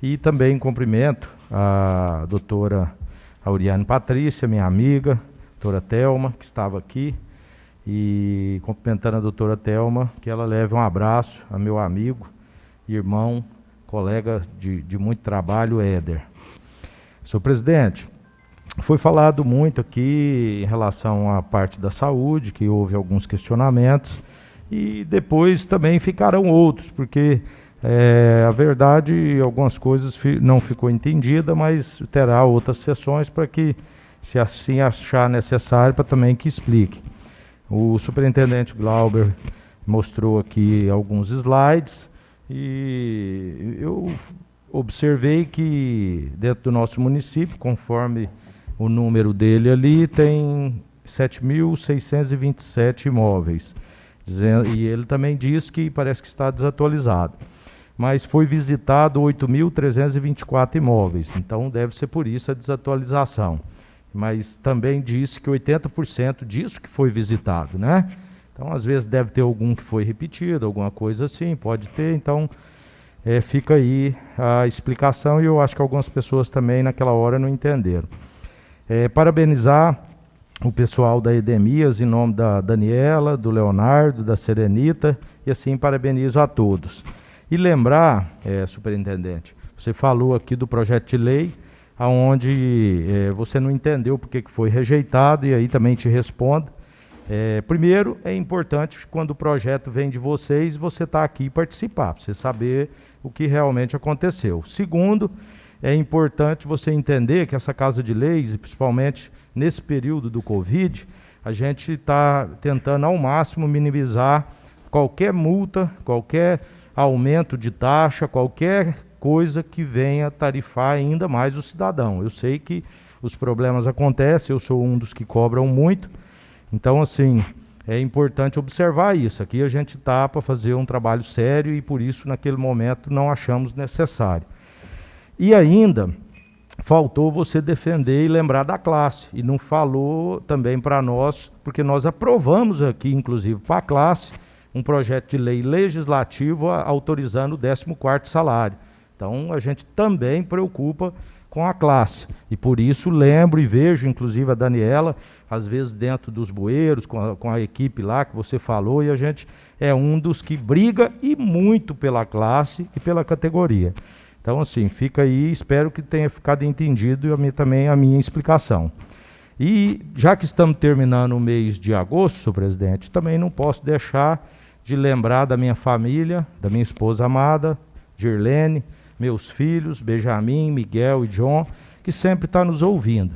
E também cumprimento a doutora Auriane Patrícia, minha amiga, doutora Thelma, que estava aqui, e cumprimentando a doutora Thelma, que ela leve um abraço a meu amigo, irmão, colega de muito trabalho, Éder. Senhor presidente, foi falado muito aqui em relação à parte da saúde, que houve alguns questionamentos, e depois também ficarão outros, porque a verdade, algumas coisas não ficou entendida, mas terá outras sessões para que, se assim achar necessário, para também que explique. O superintendente Glauber mostrou aqui alguns slides, e eu observei que dentro do nosso município, conforme o número dele ali, tem 7.627 imóveis. E ele também diz que parece que está desatualizado. Mas foi visitado 8.324 imóveis, então deve ser por isso a desatualização. Mas também disse que 80% disso que foi visitado, né? Então, às vezes deve ter algum que foi repetido, alguma coisa assim, pode ter. Então, fica aí a explicação, e eu acho que algumas pessoas também naquela hora não entenderam. Parabenizar o pessoal da Edemias, em nome da Daniela, do Leonardo, da Serenita, e assim parabenizo a todos. E lembrar, superintendente, você falou aqui do projeto de lei, onde você não entendeu porque que foi rejeitado, e aí também te respondo. Primeiro, é importante, quando o projeto vem de vocês, você está aqui participar, para você saber o que realmente aconteceu. Segundo, é importante você entender que essa Casa de Leis, e principalmente nesse período do Covid, a gente está tentando ao máximo minimizar qualquer multa, qualquer aumento de taxa, qualquer coisa que venha tarifar ainda mais o cidadão. Eu sei que os problemas acontecem, eu sou um dos que cobram muito, então, assim, é importante observar isso. Aqui a gente está para fazer um trabalho sério, e por isso, naquele momento, não achamos necessário. E ainda faltou você defender e lembrar da classe, e não falou também para nós, porque nós aprovamos aqui, inclusive, para a classe, um projeto de lei legislativo autorizando o 14º salário. Então, a gente também preocupa com a classe, e por isso lembro e vejo, inclusive, a Daniela, às vezes dentro dos bueiros, com a equipe lá que você falou, e a gente é um dos que briga, e muito, pela classe e pela categoria. Então, assim, fica aí, espero que tenha ficado entendido, e também a minha explicação. E, já que estamos terminando o mês de agosto, senhor presidente, também não posso deixar de lembrar da minha família, da minha esposa amada, Girlene, meus filhos, Benjamin, Miguel e John, que sempre está nos ouvindo.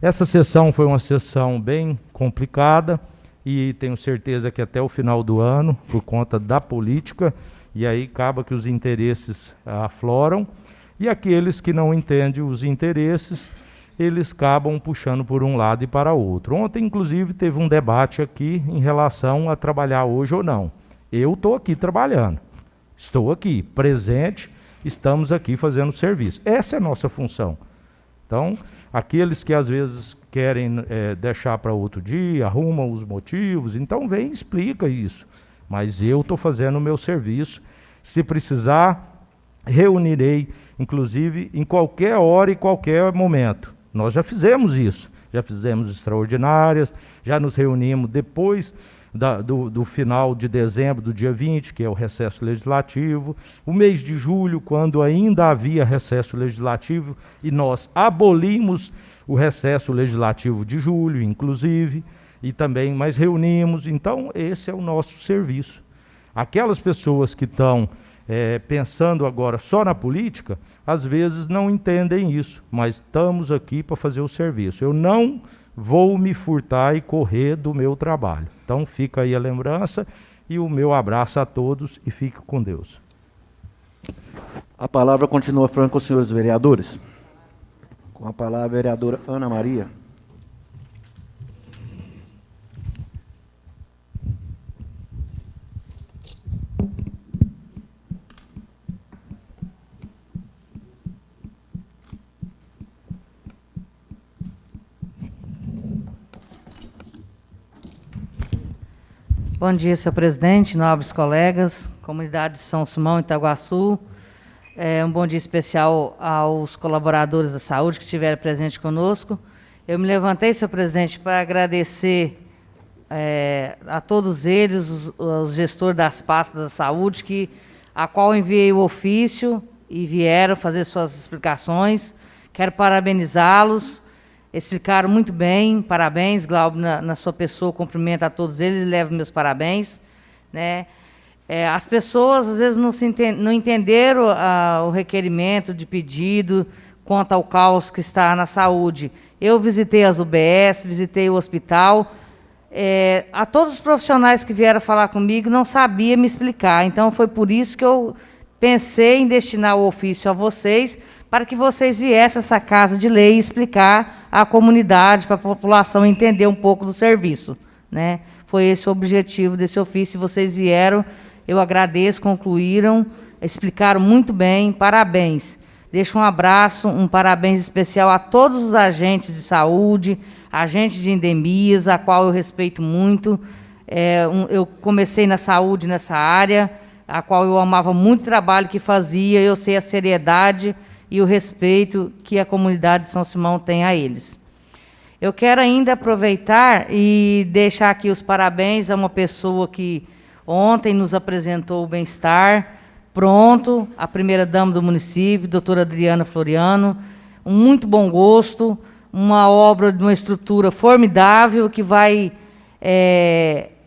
Essa sessão foi uma sessão bem complicada, e tenho certeza que até o final do ano, por conta da política, e aí acaba que os interesses afloram, e aqueles que não entendem os interesses eles acabam puxando por um lado e para outro. Ontem, inclusive, teve um debate aqui em relação a trabalhar hoje ou não. Eu estou aqui trabalhando, estou aqui, presente, estamos aqui fazendo serviço. Essa é a nossa função. Então, aqueles que às vezes querem deixar para outro dia, arrumam os motivos, então vem e explica isso. Mas eu estou fazendo o meu serviço. Se precisar, reunirei, inclusive, em qualquer hora e qualquer momento. Nós já fizemos isso, já fizemos extraordinárias, já nos reunimos depois do final de dezembro, do dia 20, que é o recesso legislativo, o mês de julho, quando ainda havia recesso legislativo, e nós abolimos o recesso legislativo de julho, inclusive, e também mais reunimos. Então, esse é o nosso serviço. Aquelas pessoas que estão pensando agora só na política, às vezes não entendem isso, mas estamos aqui para fazer o serviço. Eu não vou me furtar e correr do meu trabalho. Então fica aí a lembrança e o meu abraço a todos e fique com Deus. A palavra continua franca aos senhores vereadores. Com a palavra a vereadora Ana Maria. Bom dia, senhor presidente, nobres colegas, comunidade de São Simão, Itaguaçu. Um bom dia especial aos colaboradores da saúde que estiveram presentes conosco. Eu me levantei, senhor presidente, para agradecer a todos eles, os gestores das pastas da saúde, a qual enviei o ofício e vieram fazer suas explicações. Quero parabenizá-los. Explicaram muito bem, parabéns, Glauber, na sua pessoa, cumprimento a todos eles e levo meus parabéns. Né? As pessoas, às vezes, não entenderam o requerimento de pedido quanto ao caos que está na saúde. Eu visitei as UBS, visitei o hospital. A todos os profissionais que vieram falar comigo, não sabia me explicar. Então, foi por isso que eu pensei em destinar o ofício a vocês, para que vocês viessem a essa casa de lei explicar à comunidade, para a população entender um pouco do serviço. Né? Foi esse o objetivo desse ofício. Vocês vieram, eu agradeço, concluíram, explicaram muito bem, parabéns. Deixo um abraço, um parabéns especial a todos os agentes de saúde, agentes de endemias, a qual eu respeito muito. Eu comecei na saúde nessa área, a qual eu amava muito o trabalho que fazia, eu sei a seriedade e o respeito que a comunidade de São Simão tem a eles. Eu quero ainda aproveitar e deixar aqui os parabéns a uma pessoa que ontem nos apresentou o bem-estar, pronto, a primeira-dama do município, doutora Adriana Floriano, um muito bom gosto, uma obra de uma estrutura formidável que vai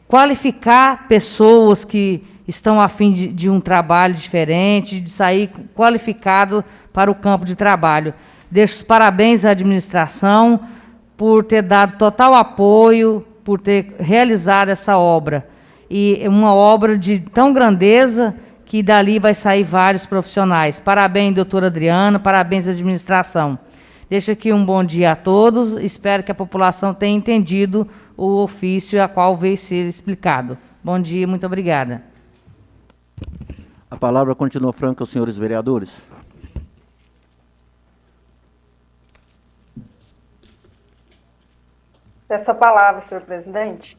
qualificar pessoas que estão a fim de um trabalho diferente, de sair qualificado para o campo de trabalho. Deixo os parabéns à administração por ter dado total apoio, por ter realizado essa obra. E é uma obra de tão grandeza que dali vai sair vários profissionais. Parabéns, doutora Adriana, parabéns à administração. Deixo aqui um bom dia a todos, espero que a população tenha entendido o ofício a qual veio ser explicado. Bom dia, muito obrigada. A palavra continua franca aos senhores vereadores. Essa palavra, senhor presidente.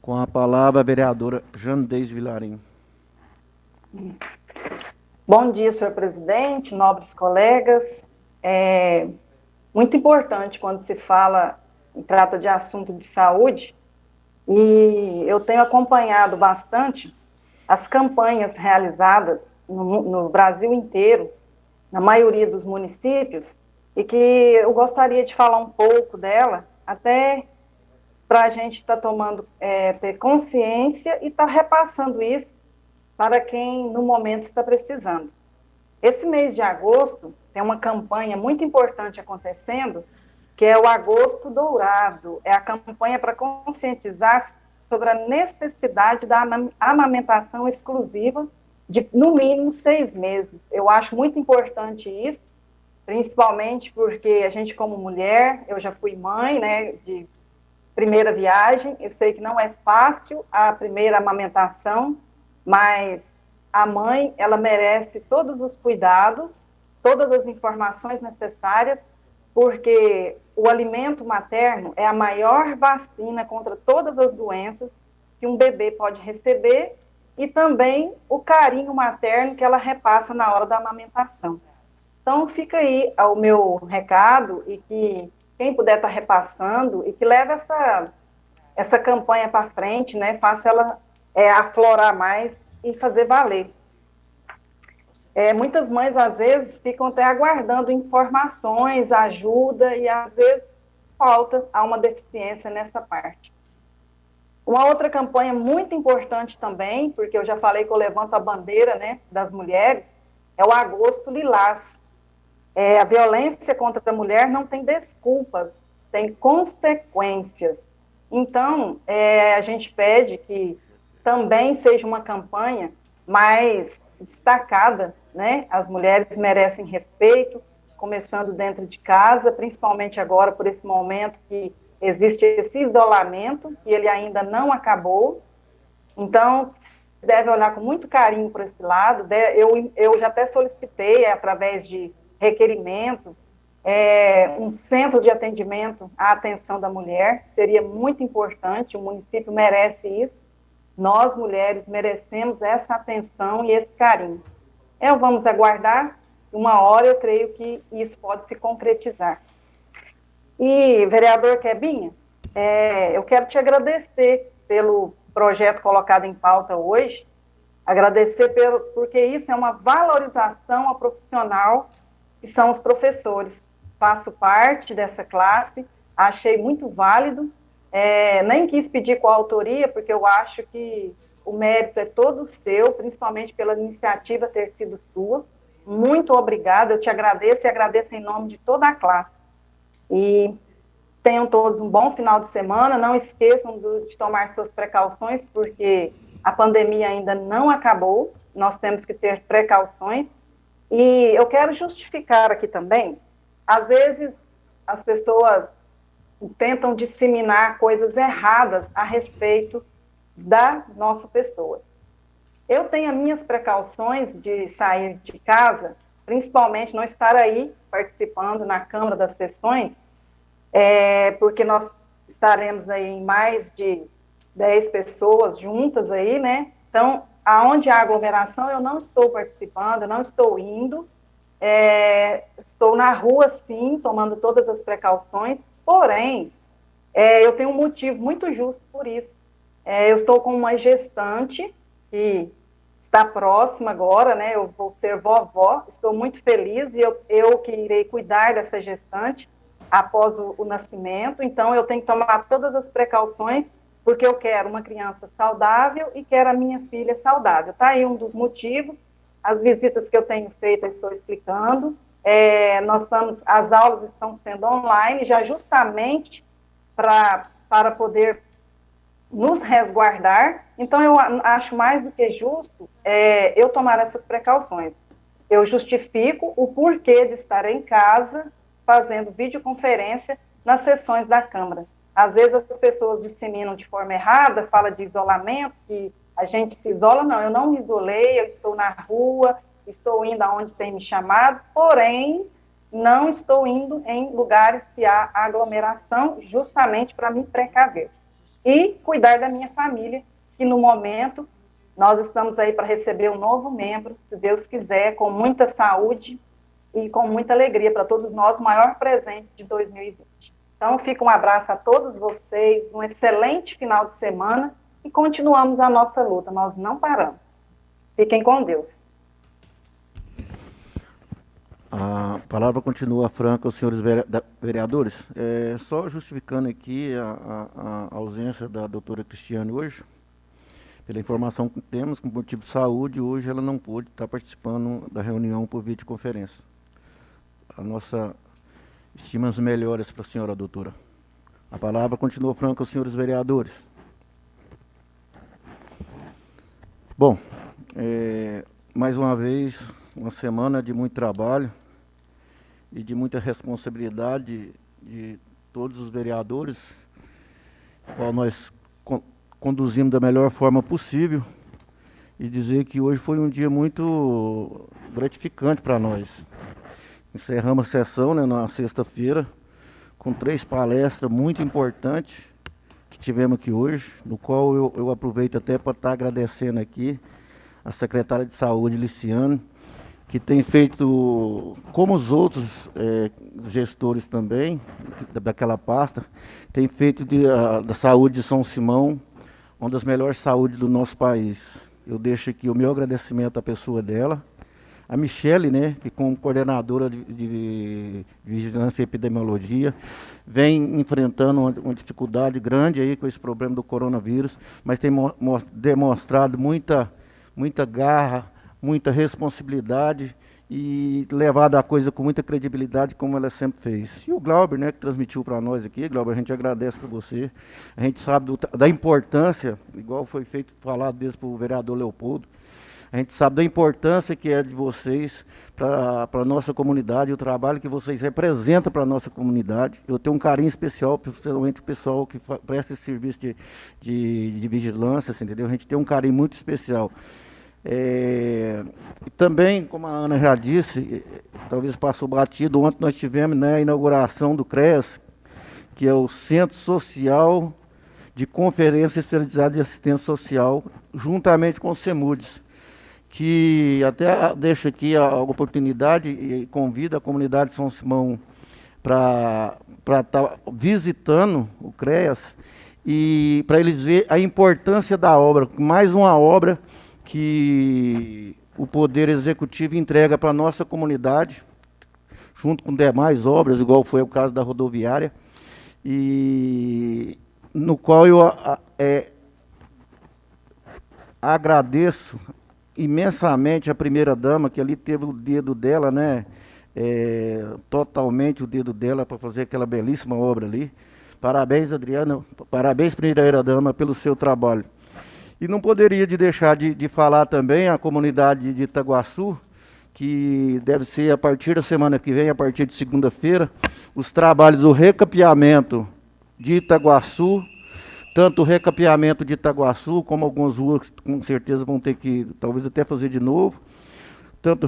Com a palavra a vereadora Jandeis Vilarim. Bom dia, senhor presidente, nobres colegas. É muito importante quando se trata de assunto de saúde, e eu tenho acompanhado bastante as campanhas realizadas no Brasil inteiro, na maioria dos municípios, e que eu gostaria de falar um pouco dela, até para a gente estar ter consciência e estar repassando isso para quem no momento está precisando. Esse mês de agosto tem uma campanha muito importante acontecendo, que é o Agosto Dourado. É a campanha para conscientizar sobre a necessidade da amamentação exclusiva de, no mínimo, 6 meses. Eu acho muito importante isso, principalmente porque a gente, como mulher, eu já fui mãe, né, de primeira viagem, eu sei que não é fácil a primeira amamentação, mas a mãe, ela merece todos os cuidados, todas as informações necessárias, porque o alimento materno é a maior vacina contra todas as doenças que um bebê pode receber e também o carinho materno que ela repassa na hora da amamentação. Então, fica aí o meu recado e que quem puder estar repassando e que leve essa campanha para frente, né, faça ela aflorar mais e fazer valer. Muitas mães, às vezes, ficam até aguardando informações, ajuda, e às vezes há uma deficiência nessa parte. Uma outra campanha muito importante também, porque eu já falei que eu levanto a bandeira, né, das mulheres, é o Agosto Lilás. A violência contra a mulher não tem desculpas, tem consequências. Então, a gente pede que também seja uma campanha mais destacada, né? As mulheres merecem respeito, começando dentro de casa, principalmente agora por esse momento que existe esse isolamento, que ele ainda não acabou. Então, deve olhar com muito carinho para esse lado. Eu já até solicitei, através de requerimento, um centro de atendimento à atenção da mulher, seria muito importante, o município merece isso, nós, mulheres, merecemos essa atenção e esse carinho. Vamos aguardar, uma hora eu creio que isso pode se concretizar. E, vereador Quebinha, eu quero te agradecer pelo projeto colocado em pauta hoje, agradecer porque isso é uma valorização ao profissional que são os professores. Faço parte dessa classe, achei muito válido, nem quis pedir coautoria, porque eu acho que o mérito é todo seu, principalmente pela iniciativa ter sido sua. Muito obrigada, eu te agradeço e agradeço em nome de toda a classe. E tenham todos um bom final de semana, não esqueçam de tomar suas precauções, porque a pandemia ainda não acabou, nós temos que ter precauções. E eu quero justificar aqui também, às vezes as pessoas tentam disseminar coisas erradas a respeito da nossa pessoa. Eu tenho as minhas precauções de sair de casa, principalmente não estar aí participando na Câmara das Sessões, porque nós estaremos aí em mais de 10 pessoas juntas aí, né? Então, aonde há aglomeração, eu não estou participando, eu não estou indo, estou na rua, sim, tomando todas as precauções, porém, eu tenho um motivo muito justo por isso. Eu estou com uma gestante que está próxima agora, né? Eu vou ser vovó, estou muito feliz e eu que irei cuidar dessa gestante após o nascimento, então eu tenho que tomar todas as precauções, porque eu quero uma criança saudável e quero a minha filha saudável. Está aí um dos motivos, as visitas que eu tenho feito, eu estou explicando, as aulas estão sendo online, já justamente para poder nos resguardar, então eu acho mais do que justo eu tomar essas precauções. Eu justifico o porquê de estar em casa, fazendo videoconferência nas sessões da Câmara. Às vezes as pessoas disseminam de forma errada, fala de isolamento, que a gente se isola. Não, eu não me isolei, eu estou na rua, estou indo aonde tem me chamado, porém, não estou indo em lugares que há aglomeração, justamente para me precaver. E cuidar da minha família, que no momento nós estamos aí para receber um novo membro, se Deus quiser, com muita saúde e com muita alegria para todos nós, o maior presente de 2020. Então, fica um abraço a todos vocês, um excelente final de semana e continuamos a nossa luta, nós não paramos. Fiquem com Deus. A palavra continua franca aos senhores vereadores. Só justificando aqui a ausência da doutora Cristiane hoje, pela informação que temos, com motivo de saúde, hoje ela não pôde estar participando da reunião por videoconferência. A nossa estimas melhores para a senhora, doutora. A palavra continua franca aos senhores vereadores. Bom, mais uma vez, uma semana de muito trabalho. e de muita responsabilidade de todos os vereadores, qual nós conduzimos da melhor forma possível, e dizer que hoje foi um dia muito gratificante para nós. Encerramos a sessão, né, na sexta-feira, com 3 palestras muito importantes que tivemos aqui hoje, no qual eu aproveito até para estar agradecendo aqui a secretária de Saúde, Liciane, que tem feito, como os outros gestores também, daquela pasta, tem feito da saúde de São Simão uma das melhores saúdes do nosso país. Eu deixo aqui o meu agradecimento à pessoa dela, a Michele, né, que como coordenadora de Vigilância e Epidemiologia, vem enfrentando uma dificuldade grande aí com esse problema do coronavírus, mas tem demonstrado muita garra, muita responsabilidade e levado a coisa com muita credibilidade, como ela sempre fez. E o Glauber, né, que transmitiu para nós aqui, Glauber, a gente agradece por você. A gente sabe da importância, igual foi falado mesmo para o vereador Leopoldo, a gente sabe da importância que é de vocês para a nossa comunidade, o trabalho que vocês representam para a nossa comunidade. Eu tenho um carinho especial, principalmente o pessoal que presta esse serviço de vigilância, assim, entendeu? A gente tem um carinho muito especial. E também, como a Ana já disse, talvez passou batido, ontem nós tivemos, né, a inauguração do CREAS, que é o Centro Social de Conferência Especializada de Assistência Social, juntamente com o CEMUDES, que até deixo aqui a oportunidade e convido a comunidade de São Simão para estar visitando o CREAS e para eles verem a importância da obra, mais uma obra que o Poder Executivo entrega para a nossa comunidade, junto com demais obras, igual foi o caso da rodoviária, e no qual eu agradeço imensamente a primeira-dama, que ali teve o dedo dela, né, totalmente o dedo dela para fazer aquela belíssima obra ali. Parabéns, Adriana, parabéns, primeira-dama, pelo seu trabalho. E não poderia deixar de falar também a comunidade de Itaguaçu, que deve ser a partir da semana que vem, a partir de segunda-feira, os trabalhos do recapeamento de Itaguaçu, tanto o recapeamento de Itaguaçu, como algumas ruas que com certeza vão ter que, talvez até fazer de novo, tanto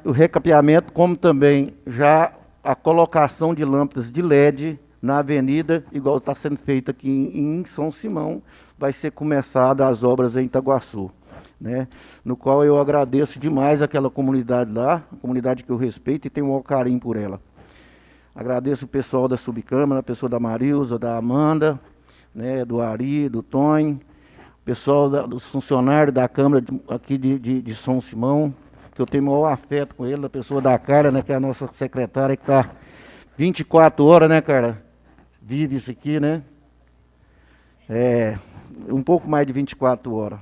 o recapeamento, como também já a colocação de lâmpadas de LED na avenida, igual está sendo feito aqui em São Simão, vai ser começada as obras em Itaguaçu, né? No qual eu agradeço demais aquela comunidade lá, a comunidade que eu respeito e tenho um maior carinho por ela. Agradeço o pessoal da Subcâmara, a pessoa da Marilza, da Amanda, né, do Ari, do Tonho, o pessoal dos funcionários da Câmara aqui de São Simão, que eu tenho o maior afeto com ele, a pessoa da Carla, né, que é a nossa secretária, que está 24 horas, né, Carla? Vive isso aqui, né? Um pouco mais de 24 horas.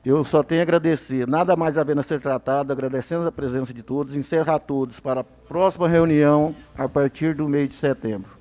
Eu só tenho a agradecer, nada mais havendo a ser tratado, agradecendo a presença de todos, encerrar todos para a próxima reunião a partir do mês de setembro.